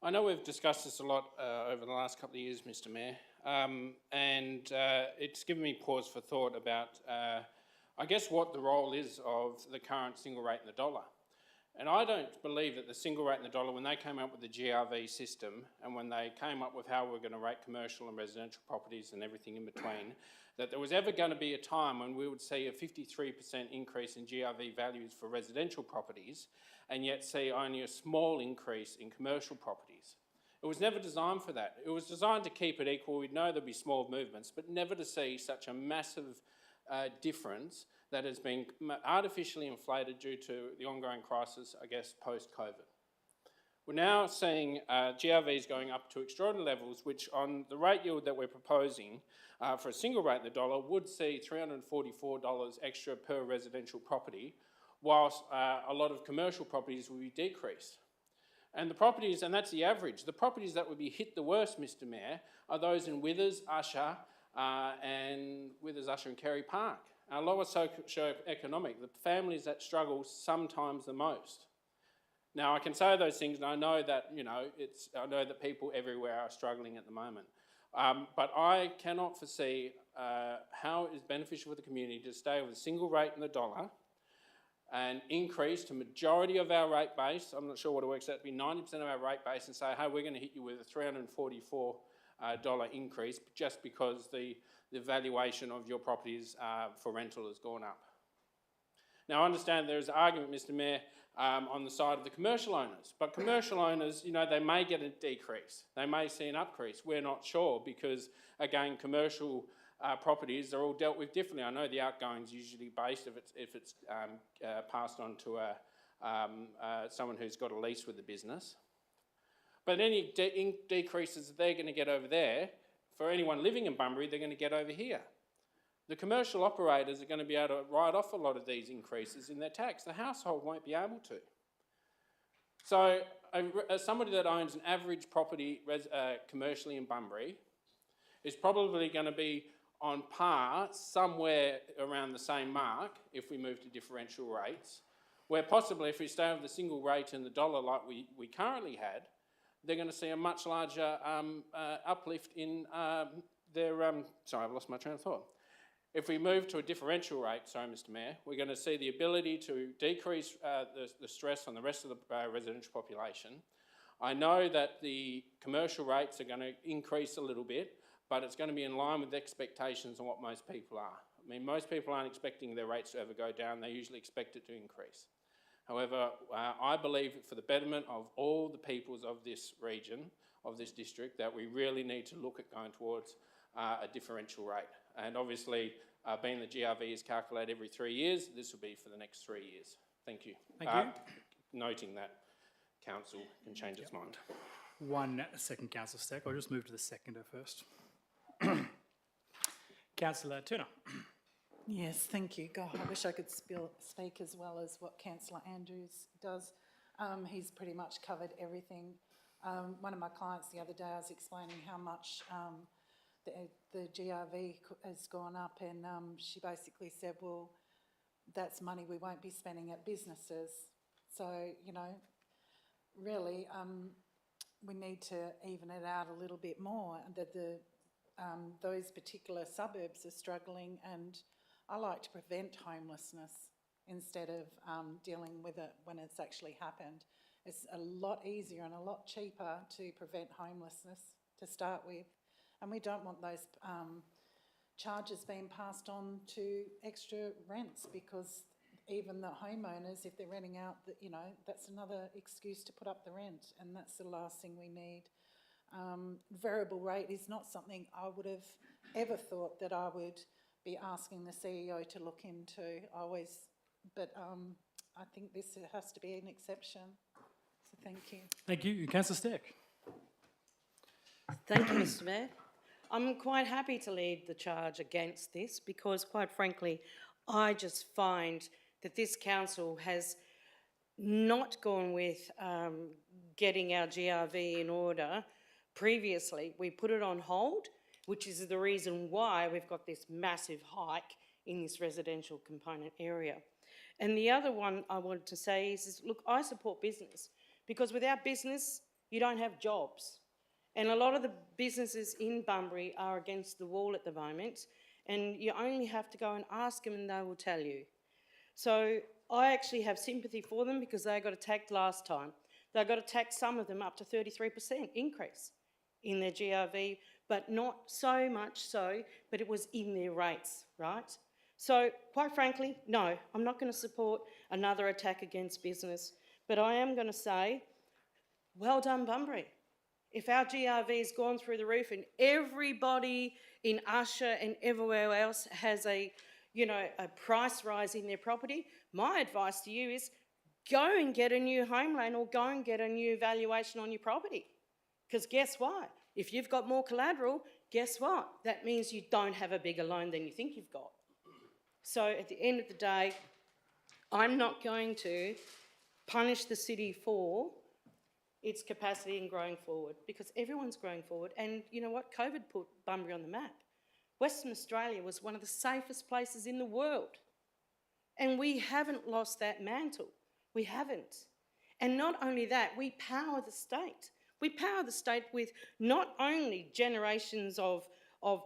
know we've discussed this a lot over the last couple of years, Mr. Mayor, and it's given me pause for thought about, I guess, what the role is of the current single rate in the dollar. And I don't believe that the single rate in the dollar, when they came up with the GRV system and when they came up with how we're going to rate commercial and residential properties and everything in between, that there was ever going to be a time when we would see a 53% increase in GRV values for residential properties and yet see only a small increase in commercial properties. It was never designed for that. It was designed to keep it equal. We'd know there'd be small movements, but never to see such a massive difference that has been artificially inflated due to the ongoing crisis, I guess, post-COVID. We're now seeing GRVs going up to extraordinary levels, which on the rate yield that we're proposing for a single rate in the dollar would see $344 extra per residential property, whilst a lot of commercial properties will be decreased. And the properties, and that's the average, the properties that would be hit the worst, Mr. Mayor, are those in Withers, Usher, and Kerry Park. Lower socio-economic, the families that struggle sometimes the most. Now, I can say those things, and I know that, you know, I know that people everywhere are struggling at the moment. But I cannot foresee how it is beneficial for the community to stay with a single rate in the dollar and increase to majority of our rate base. I'm not sure what it works out to be, 90% of our rate base, and say, hey, we're going to hit you with a $344 increase just because the valuation of your properties for rental has gone up. Now, I understand there is an argument, Mr. Mayor, on the side of the commercial owners, but commercial owners, you know, they may get a decrease. They may see an increase. We're not sure because, again, commercial properties are all dealt with differently. I know the outgoing's usually based if it's passed on to someone who's got a lease with the business. But any decreases that they're going to get over there, for anyone living in Bunbury, they're going to get over here. The commercial operators are going to be able to write off a lot of these increases in their tax. The household won't be able to. So as somebody that owns an average property commercially in Bunbury is probably going to be on par somewhere around the same mark if we move to differential rates, where possibly if we stay with the single rate in the dollar like we currently had, they're going to see a much larger uplift in their... sorry, I've lost my train of thought. If we move to a differential rate, sorry, Mr. Mayor, we're going to see the ability to decrease the stress on the rest of the residential population. I know that the commercial rates are going to increase a little bit, but it's going to be in line with expectations on what most people are. I mean, most people aren't expecting their rates to ever go down. They usually expect it to increase. However, I believe for the betterment of all the peoples of this region, of this district, that we really need to look at going towards a differential rate. And obviously, being the GRV is calculated every 3 years, this will be for the next 3 years. Thank you. Thank you. Noting that council can change its mind. 1 second, Councillor Stack. I'll just move to the seconder first. Councillor Turner. Yes, thank you. God, I wish I could speak as well as what Councillor Andrews does. He's pretty much covered everything. One of my clients the other day, I was explaining how much the GRV has gone up, and she basically said, well, that's money we won't be spending at businesses. So, you know, really, we need to even it out a little bit more, and that those particular suburbs are struggling, and I like to prevent homelessness instead of dealing with it when it's actually happened. It's a lot easier and a lot cheaper to prevent homelessness to start with, and we don't want those charges being passed on to extra rents, because even the homeowners, if they're renting out, that's another excuse to put up the rent, and that's the last thing we need. Variable rate is not something I would have ever thought that I would be asking the CEO to look into. But I think this has to be an exception. So thank you. Thank you. Councillor Steck. Thank you, Mr. Mayor. I'm quite happy to lead the charge against this because, quite frankly, I just find that this council has not gone with getting our GRV in order previously. We put it on hold, which is the reason why we've got this massive hike in this residential component area. And the other one I wanted to say is look, I support business because without business, you don't have jobs. And a lot of the businesses in Bunbury are against the wall at the moment, and you only have to go and ask them and they will tell you. So I actually have sympathy for them because they got attacked last time. They got attacked, some of them up to 33% increase in their GRV, but not so much so, but it was in their rates, right? So quite frankly, no, I'm not going to support another attack against business, but I am going to say, well done, Bunbury. If our GRV's gone through the roof and everybody in Usher and everywhere else has a price rise in their property, my advice to you is go and get a new home loan or go and get a new valuation on your property. Because guess what? If you've got more collateral, guess what? That means you don't have a bigger loan than you think you've got. So at the end of the day, I'm not going to punish the city for its capacity in growing forward, because everyone's growing forward. And you know what? COVID put Bunbury on the map. Western Australia was one of the safest places in the world. And we haven't lost that mantle. We haven't. And not only that, we power the state. We power the state with not only generations of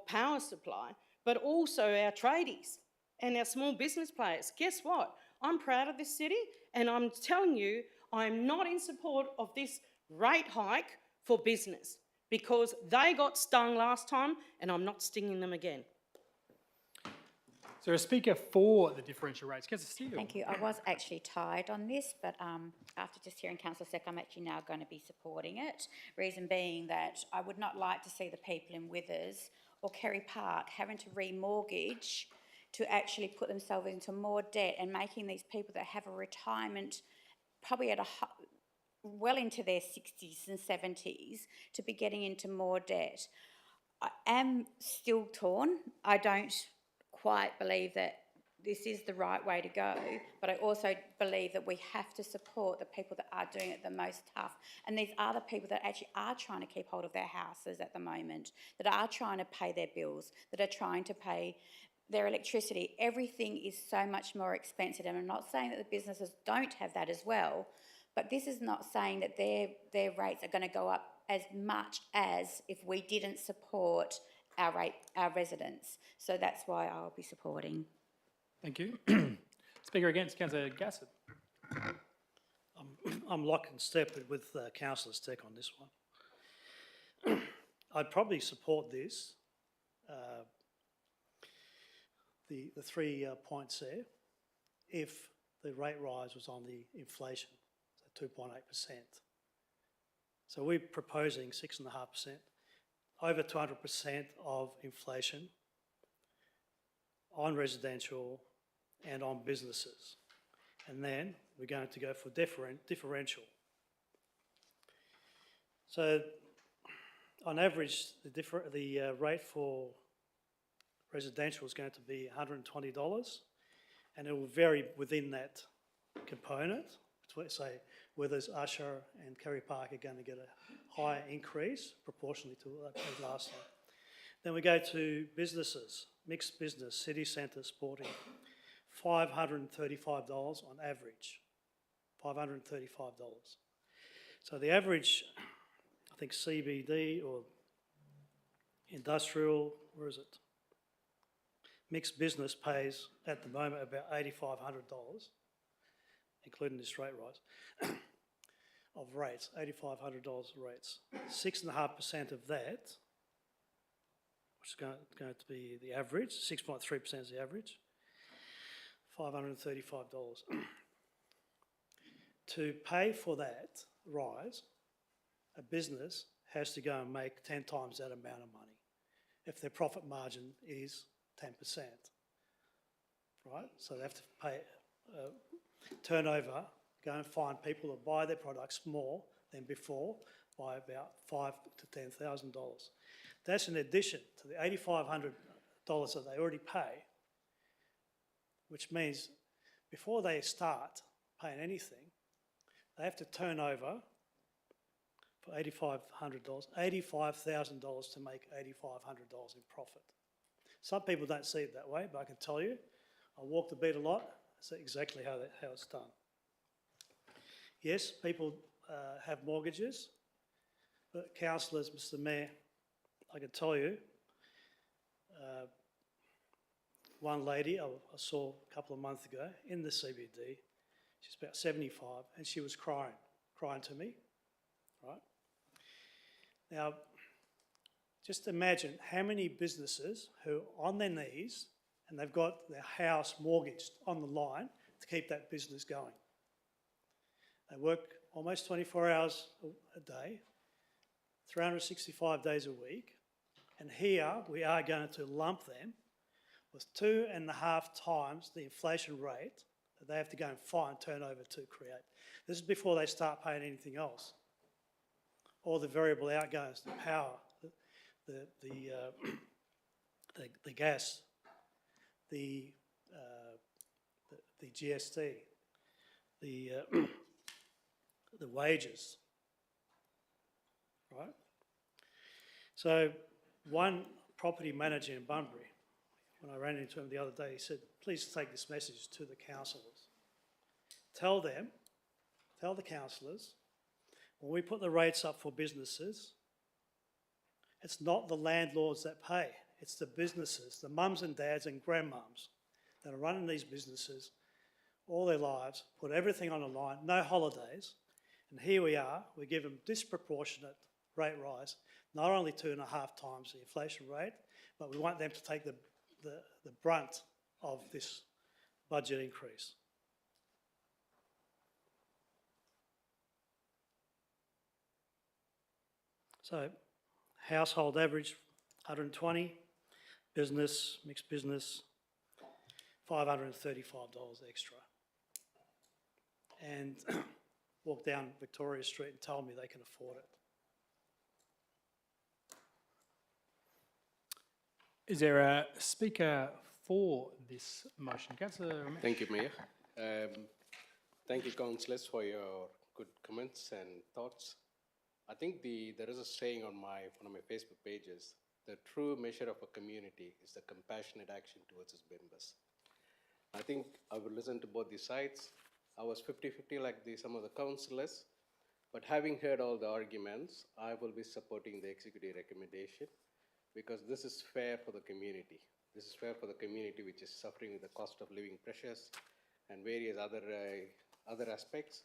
power supply, but also our tradies and our small business players. Guess what? I'm proud of this city, and I'm telling you, I'm not in support of this rate hike for business because they got stung last time and I'm not stinging them again. Is there a speaker for the differential rates? Councillor Steele. Thank you. I was actually tied on this, but after just hearing Councillor Steck, I'm actually now going to be supporting it. Reason being that I would not like to see the people in Withers or Kerry Park having to remortgage to actually put themselves into more debt and making these people that have a retirement probably at well into their 60s and 70s to be getting into more debt. I am still torn. I don't quite believe that this is the right way to go, but I also believe that we have to support the people that are doing it the most tough. And these are the people that actually are trying to keep hold of their houses at the moment, that are trying to pay their bills, that are trying to pay their electricity. Everything is so much more expensive, and I'm not saying that the businesses don't have that as well, but this is not saying that their rates are going to go up as much as if we didn't support our residents. So that's why I'll be supporting. Thank you. Speaker against, Councillor Gassett. I'm lock and step with Councillor Steck on this one. I'd probably support this, the 3 points there, if the rate rise was on the inflation, so 2.8%. So we're proposing 6.5%, over 200% of inflation on residential and on businesses. And then we're going to go for differential. So on average, the rate for residential is going to be $120, and it will vary within that component. Say whether Usher and Kerry Park are going to get a higher increase proportionally to what they paid last time. Then we go to businesses, mixed business, city centre, sporting, $535 on average, $535. So the average I think CBD or industrial, where is it? Mixed business pays at the moment about $8,500, including this rate rise, of rates, $8,500 rates. 6.5% of that, which is going to be the average, 6.3% is the average, $535. To pay for that rise, a business has to go and make 10 times that amount of money if their profit margin is 10%, right? So they have to pay turnover, go and find people that buy their products more than before by about $5,000 to $10,000. That's in addition to the $8,500 that they already pay, which means before they start paying anything, they have to turn over for $8,500, $85,000 to make $8,500 in profit. Some people don't see it that way, but I can tell you, I walk the beat a lot, that's exactly how it's done. Yes, people have mortgages, but councillors, Mr. Mayor, I can tell you, one lady I saw a couple of months ago in the CBD, she's about 75, and she was crying to me, right? Now, just imagine how many businesses who are on their knees and they've got their house mortgaged on the line to keep that business going. They work almost 24 hours a day, 365 days a week, and here we are going to lump them with 2.5 times the inflation rate that they have to go and find turnover to create. This is before they start paying anything else. All the variable outgoings, the power, the gas, the GST, the wages, right? So one property manager in Bunbury, when I ran into him the other day, he said, please take this message to the councillors. Tell the councillors, when we put the rates up for businesses, it's not the landlords that pay, it's the businesses, the mums and dads and grandmums that are running these businesses all their lives, put everything on the line, no holidays, and here we are, we give them disproportionate rate rise, not only 2.5 times the inflation rate, but we want them to take the brunt of this budget increase. So household average 120, business, mixed business, $535 extra. And walk down Victoria Street and tell me they can afford it. Is there a speaker for this motion? Councillor Ramesh. Thank you, Mayor. Thank you, councillors, for your good comments and thoughts. I think there is a saying on one of my Facebook pages, the true measure of a community is the compassionate action towards its members. I think I will listen to both the sides. I was 50-50 like some of the councillors, but having heard all the arguments, I will be supporting the executive recommendation because this is fair for the community. This is fair for the community which is suffering with the cost of living pressures and various other aspects.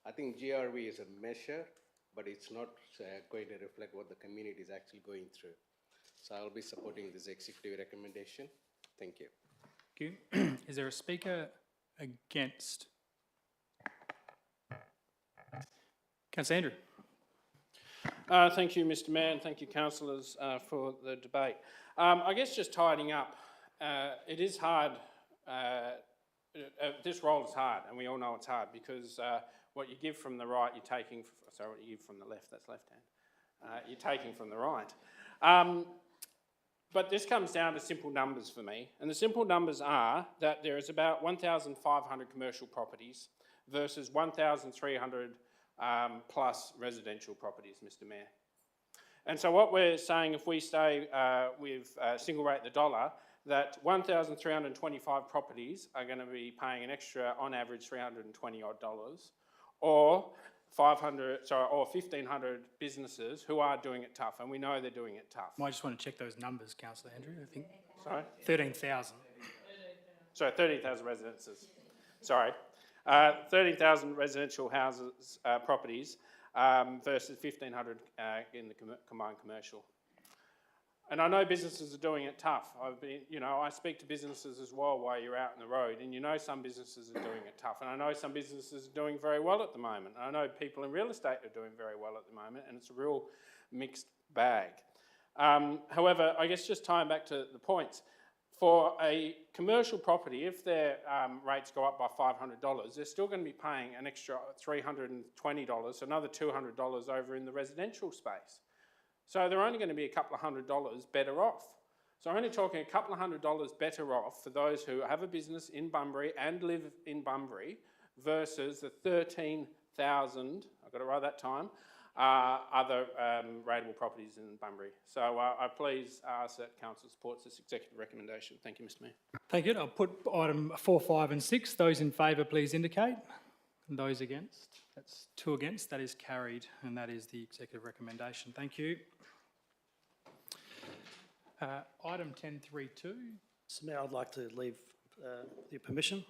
I think GRV is a measure, but it's not going to reflect what the community is actually going through. So I'll be supporting this executive recommendation. Thank you. Thank you. Is there a speaker against? Councillor Andrew. Thank you, Mr. Mayor, and thank you, councillors, for the debate. I guess just tidying up, it is hard, this role is hard, and we all know it's hard because what you give from the right, you're taking, sorry, what you give from the left, that's left hand, you're taking from the right. But this comes down to simple numbers for me, and the simple numbers are that there is about 1,500 commercial properties versus 1,300 plus residential properties, Mr. Mayor. And so what we're saying, if we stay with single rate the dollar, that 1,325 properties are going to be paying an extra, on average, $320 odd, or 1,500 businesses who are doing it tough, and we know they're doing it tough. I just want to check those numbers, Councillor Andrew, I think. Sorry? 13,000. Sorry, 13,000 residences. Sorry. 13,000 residential houses, properties, versus 1,500 in the combined commercial. And I know businesses are doing it tough. I speak to businesses as well while you're out on the road, and some businesses are doing it tough. And I know some businesses are doing very well at the moment. And I know people in real estate are doing very well at the moment, and it's a real mixed bag. However, I guess just tying back to the points, for a commercial property, if their rates go up by $500, they're still going to be paying an extra $320, so another $200 over in the residential space. So they're only going to be a couple of $100 better off. So I'm only talking a couple of $100 better off for those who have a business in Bunbury and live in Bunbury versus the 13,000, I've got to write that time, other rateable properties in Bunbury. So I please ask that Council supports this executive recommendation. Thank you, Mr Mayor. Thank you. I'll put item 4, 5 and 6. Those in favour, please indicate. And those against? That's 2 against. That is carried, and that is the executive recommendation. Thank you. Item 10.3.2. So now I'd like to leave your permission.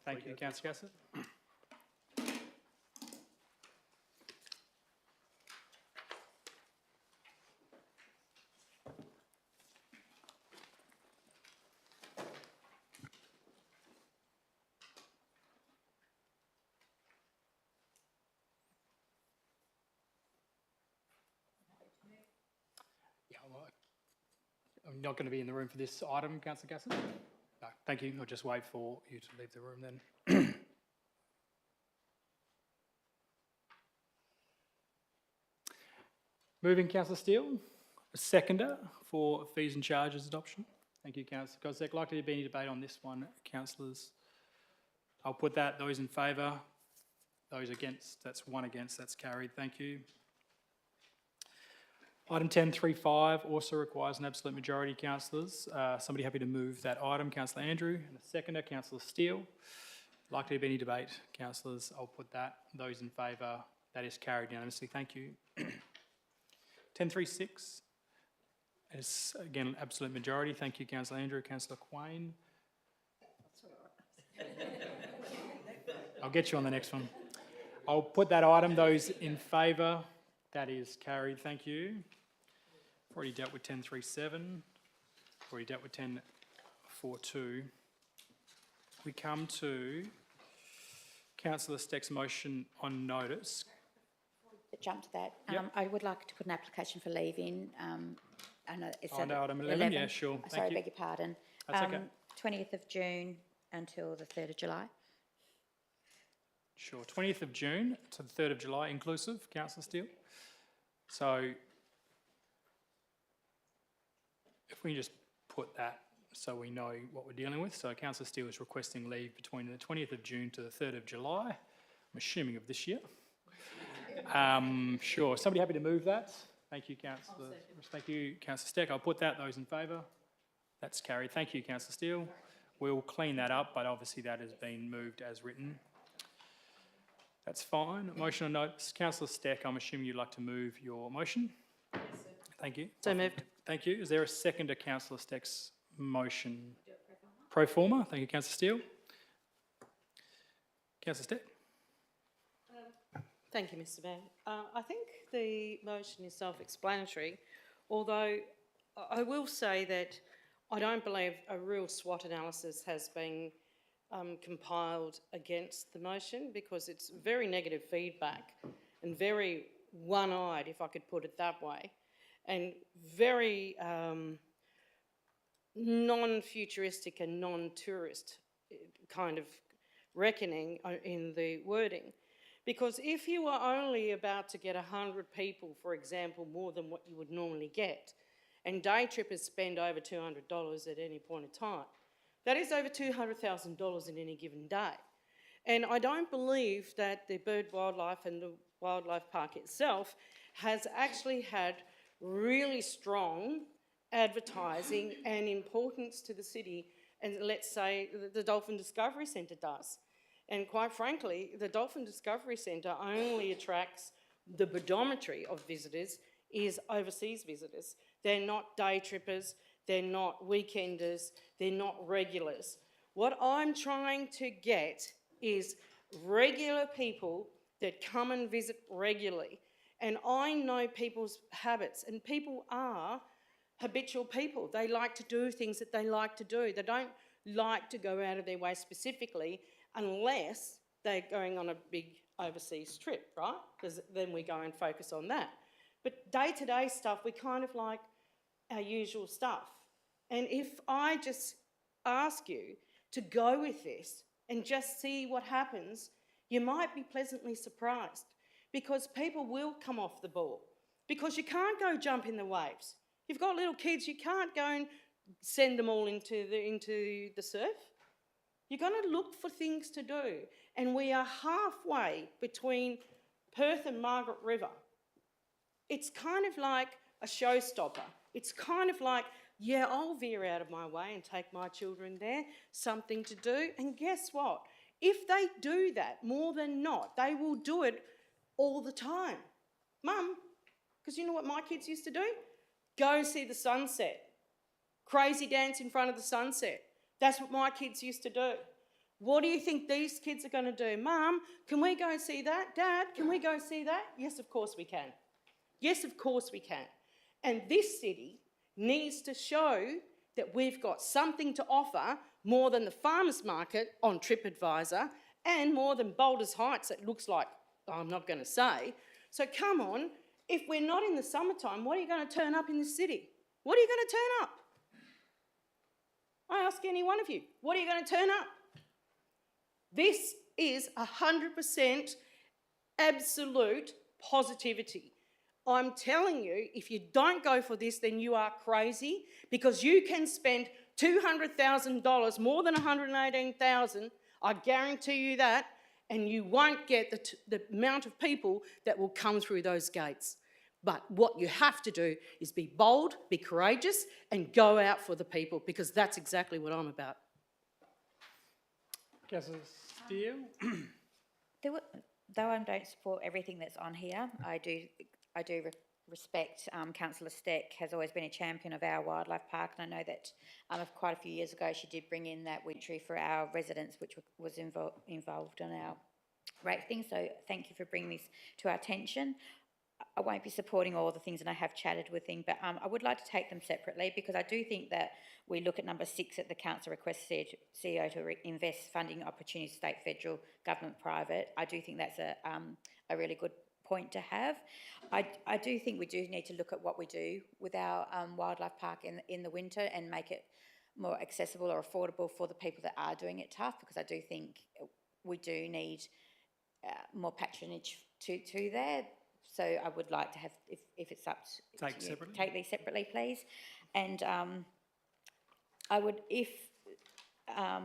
Thank you, Councillor Gassett. I'm not going to be in the room for this item, Councillor Gassett. No, thank you. I'll just wait for you to leave the room then. Moving, Councillor Steele. A seconder for fees and charges adoption. Thank you, Councillor Godsek. Likely to be any debate on this one, councillors? I'll put that. Those in favour? Those against? That's 1 against. That's carried. Thank you. Item 10.3.5 also requires an absolute majority, councillors. Somebody happy to move that item? Councillor Andrew. And a seconder, Councillor Steele. Likely to be any debate, councillors? I'll put that. Those in favour? That is carried unanimously. Thank you. 10.3.6 is again absolute majority. Thank you, Councillor Andrew. Councillor Quain. I'll get you on the next one. I'll put that item. Those in favour? That is carried. Thank you. Already dealt with 10.3.7. Already dealt with 10.4.2. We come to Councillor Steck's motion on notice. Jump to that. Yep. I would like to put an application for leave in. I know it's On item 11, yeah, sure. Thank Sorry, you. beg your pardon. That's okay. 20th of June until the 3rd of July. Sure. 20th of June to the 3rd of July inclusive, Councillor Steele. So if we just put that so we know what we're dealing with. So Councillor Steele is requesting leave between the 20th of June to the 3rd of July, I'm assuming of this year. Sure. Somebody happy to move that? Thank you, Councillor. Thank you, Councillor Steck. I'll put that. Those in favour? That's carried. Thank you, Councillor Steele. We'll clean that up, but obviously that has been moved as written. That's fine. Motion on notice. Councillor Steck, I'm assuming you'd like to move your motion? Yes, sir. Thank you. So moved. Thank you. Is there a second to Councillor Steck's motion? Pro forma. Thank you, Councillor Steele. Councillor Steck. Thank you, Mr Mayor. I think the motion is self-explanatory, although I will say that I don't believe a real SWOT analysis has been compiled against the motion, because it's very negative feedback and very one-eyed, if I could put it that way, and very non-futuristic and non-tourist kind of reckoning in the wording. Because if you are only about to get 100 people, for example, more than what you would normally get, and day trippers spend over $200 at any point in time, that is over $200,000 in any given day. And I don't believe that the Bird Wildlife and the Wildlife Park itself has actually had really strong advertising and importance to the city, and let's say the Dolphin Discovery Centre does. And quite frankly, the Dolphin Discovery Centre only attracts the predominantly of visitors is overseas visitors. They're not day trippers, they're not weekenders, they're not regulars. What I'm trying to get is regular people that come and visit regularly. And I know people's habits, and people are habitual people. They like to do things that they like to do. They don't like to go out of their way specifically unless they're going on a big overseas trip, right? Because then we go and focus on that. But day-to-day stuff, we kind of like our usual stuff. And if I just ask you to go with this and just see what happens, you might be pleasantly surprised, because people will come off the ball. Because you can't go jump in the waves. You've got little kids, you can't go and send them all into the surf. You're going to look for things to do. And we are halfway between Perth and Margaret River. It's kind of like a showstopper. It's kind of like, yeah, I'll veer out of my way and take my children there, something to do. And guess what? If they do that, more than not, they will do it all the time. Mum, because you know what my kids used to do? Go see the sunset. Crazy dance in front of the sunset. That's what my kids used to do. What do you think these kids are going to do? Mum, can we go and see that? Dad, can we go see that? Yes, of course we can. Yes, of course we can. And this city needs to show that we've got something to offer more than the farmers market on TripAdvisor and more than Boulders Heights, it looks like, I'm not going to say. So come on, if we're not in the summertime, what are you going to turn up in the city? What are you going to turn up? I ask any one of you, what are you going to turn up? This is 100% absolute positivity. I'm telling you, if you don't go for this, then you are crazy, because you can spend $200,000, more than $118,000, I guarantee you that, and you won't get the amount of people that will come through those gates. But what you have to do is be bold, be courageous, and go out for the people, because that's exactly what I'm about. Councillor Steele? Though I don't support everything that's on here, I do respect Councillor Steck has always been a champion of our wildlife park, and I know that quite a few years ago she did bring in that witchery for our residents, which was involved in our rate thing. So thank you for bringing this to our attention. I won't be supporting all the things, and I have chatted with him, but I would like to take them separately, because I do think that we look at number 6 at the council request CEO to invest funding opportunities, state, federal, government, private. I do think that's a really good point to have. I do think we do need to look at what we do with our wildlife park in the winter and make it more accessible or affordable for the people that are doing it tough, because I do think we do need more patronage to there. So I would like to have, if it's up to you, Separately? take these separately, please. And I would, if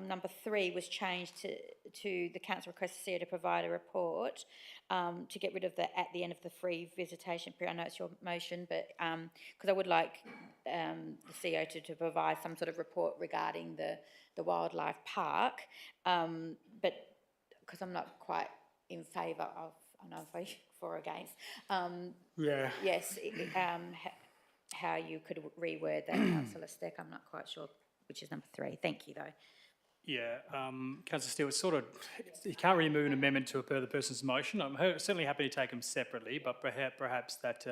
number 3 was changed to the council request the CEO to provide a report to get rid of the at the end of the free visitation period. I know it's your motion, but because I would like the CEO to provide some sort of report regarding the wildlife park, but because I'm not quite in favour of, I know if I for or against. Yeah. Yes, how you could reword that, Councillor Steck, I'm not quite sure which is number 3. Thank you, though. Yeah, Councillor Steele, it's sort of, you can't really move an amendment to a further person's motion. I'm certainly happy to take them separately, but perhaps that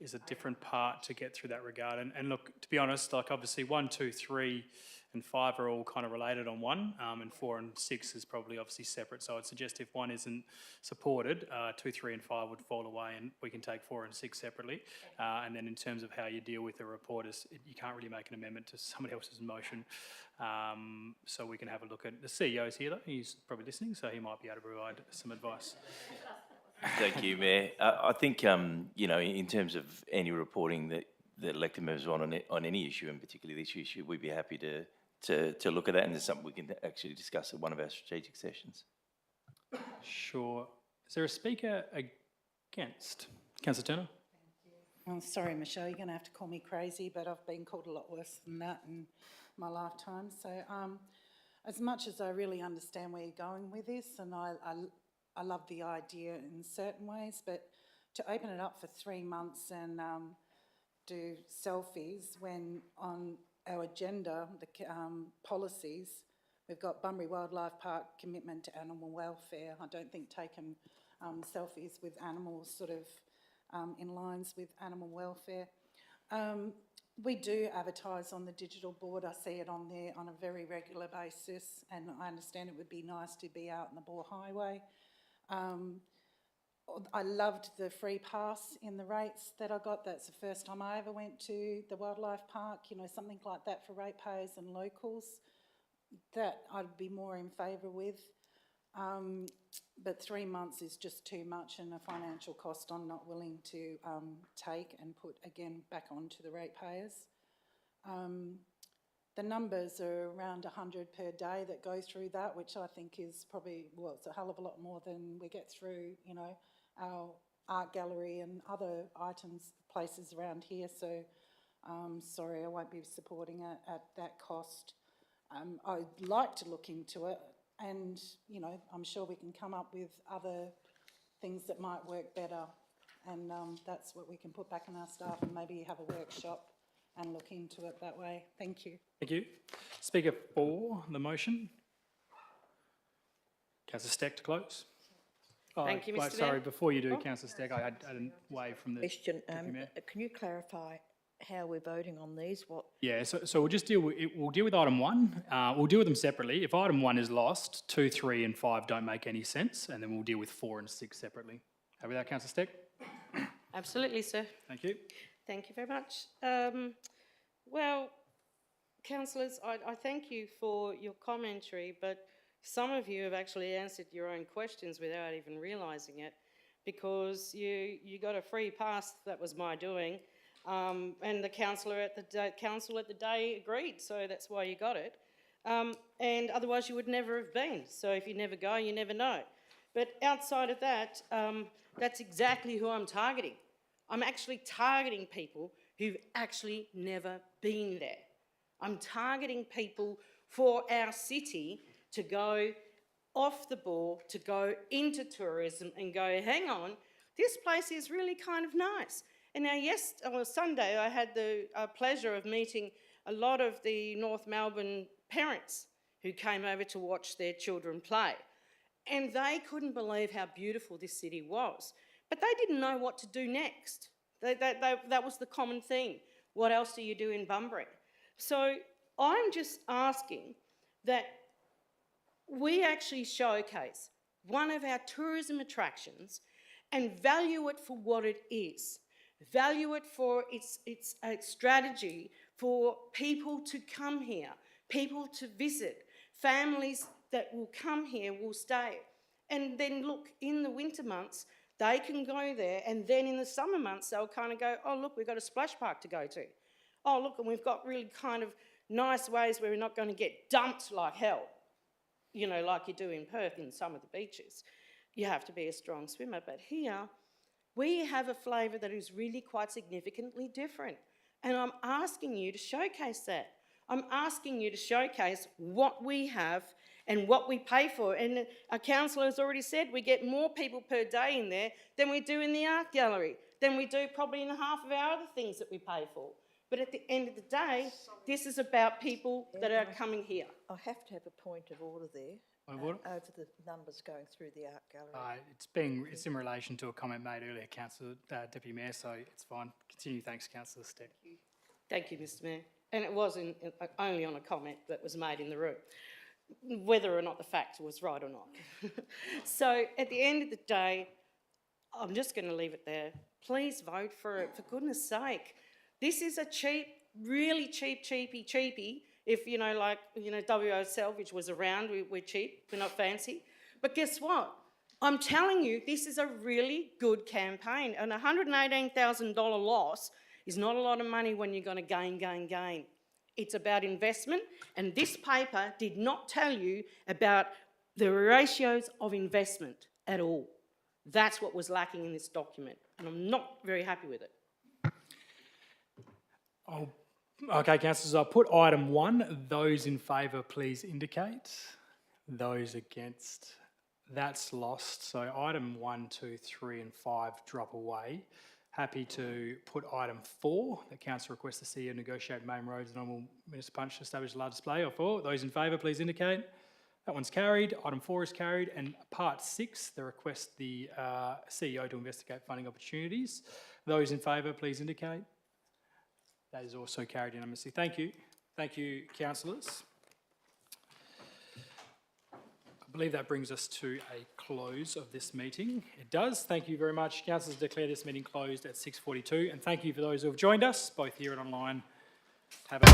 is a different part to get through that regard. And look, to be honest, like obviously 1, 2, 3 and 5 are all kind of related on one, and 4 and 6 is probably obviously separate. So I'd suggest if 1 isn't supported, 2, 3 and 5 would fall away, and we can take 4 and 6 separately. And then in terms of how you deal with the report, you can't really make an amendment to somebody else's motion. So we can have a look at, the CEO's here though, he's probably listening, so he might be able to provide some advice. Thank you, Mayor. I think, you know, in terms of any reporting that elected members want on any issue, and particularly this issue, we'd be happy to look at that, and there's something we can actually discuss at one of our strategic sessions. Sure. Is there a speaker against? Councillor Turner? I'm sorry, Michelle, you're going to have to call me crazy, but I've been called a lot worse than that in my lifetime. So as much as I really understand where you're going with this, and I love the idea in certain ways, but to open it up for 3 months and do selfies when on our agenda, the policies, we've got Bunbury Wildlife Park commitment to animal welfare. I don't think taking selfies with animals sort of in lines with animal welfare. We do advertise on the digital board. I see it on there on a very regular basis, and I understand it would be nice to be out in the Boar Highway. I loved the free pass in the rates that I got. That's the first time I ever went to the wildlife park, you know, something like that for ratepayers and locals. That I'd be more in favour with. But 3 months is just too much, and a financial cost I'm not willing to take and put again back onto the ratepayers. The numbers are around 100 per day that go through that, which I think is probably, well, it's a hell of a lot more than we get through, you know, our art gallery and other items, places around here. So, sorry, I won't be supporting it at that cost. I'd like to look into it, and, you know, I'm sure we can come up with other things that might work better, and that's what we can put back in our staff, and maybe have a workshop and look into it that way. Thank you. Thank you. Speaker for the motion. Councillor Steck to close. Oh, Thank you, wait, Mr. sorry, Mayor. before you do, Councillor Steck, I didn't wave from the Question, Deputy Mayor. can you clarify how we're voting on these? What? Yeah, so we'll just deal with item 1. We'll deal with them separately. If item 1 is lost, 2, 3 and 5 don't make any sense, and then we'll deal with 4 and 6 separately. Happy with that, Councillor Steck? Absolutely, sir. Thank you. Thank you very much. Well, councillors, I thank you for your commentary, but some of you have actually answered your own questions without even realising it, because you got a free pass. That was my doing, and the council at the day agreed, so that's why you got it. And otherwise you would never have been. So if you never go, you never know. But outside of that, that's exactly who I'm targeting. I'm actually targeting people who've actually never been there. I'm targeting people for our city to go off the ball, to go into tourism and go, hang on, this place is really kind of nice. And now, Sunday, I had the pleasure of meeting a lot of the North Melbourne parents who came over to watch their children play. And they couldn't believe how beautiful this city was. But they didn't know what to do next. That was the common theme. What else do you do in Bunbury? So I'm just asking that we actually showcase one of our tourism attractions and value it for what it is. Value it for its strategy for people to come here, people to visit, families that will come here will stay. And then look, in the winter months, they can go there, and then in the summer months, they'll kind of go, oh, look, we've got a splash park to go to. Oh, look, and we've got really kind of nice ways where we're not going to get dumped like hell, you know, like you do in Perth in some of the beaches. You have to be a strong swimmer. But here, we have a flavour that is really quite significantly different. And I'm asking you to showcase that. I'm asking you to showcase what we have and what we pay for. And our councillor has already said we get more people per day in there than we do in the art gallery, than we do probably in half of our other things that we pay for. But at the end of the day, this is about people that are coming here. I have to have a point of order there. Point of order? Over the numbers going through the art gallery. It's in relation to a comment made earlier, Councillor Deputy Mayor, so it's fine. Continue. Thanks, Councillor Steck. Thank you, Mr. Mayor. And it was only on a comment that was made in the room, whether or not the fact was right or not. So at the end of the day, I'm just going to leave it there. Please vote for it, for goodness sake. This is a cheap, really cheapy. If, you know, like, you know, WO Salvage was around, we're cheap, we're not fancy. But guess what? I'm telling you, this is a really good campaign. And a $118,000 loss is not a lot of money when you're going to gain. It's about investment, and this paper did not tell you about the ratios of investment at all. That's what was lacking in this document, and I'm not very happy with it. I'll Okay, councillors, I'll put item 1. Those in favour, please indicate. Those against, that's lost. So item 1, 2, 3 and 5 drop away. Happy to put item 4, that council requests the CEO negotiate main roads and normal municipal punch to establish a large display or 4. Those in favour, please indicate. That one's carried. Item 4 is carried. And part 6, the request the CEO to investigate funding opportunities. Those in favour, please indicate. That is also carried unanimously. Thank you. Thank you, councillors. I believe that brings us to a close of this meeting. It does. Thank you very much. Councillors, declare this meeting closed at 6:42. And thank you for those who have joined us, both here and online. Have a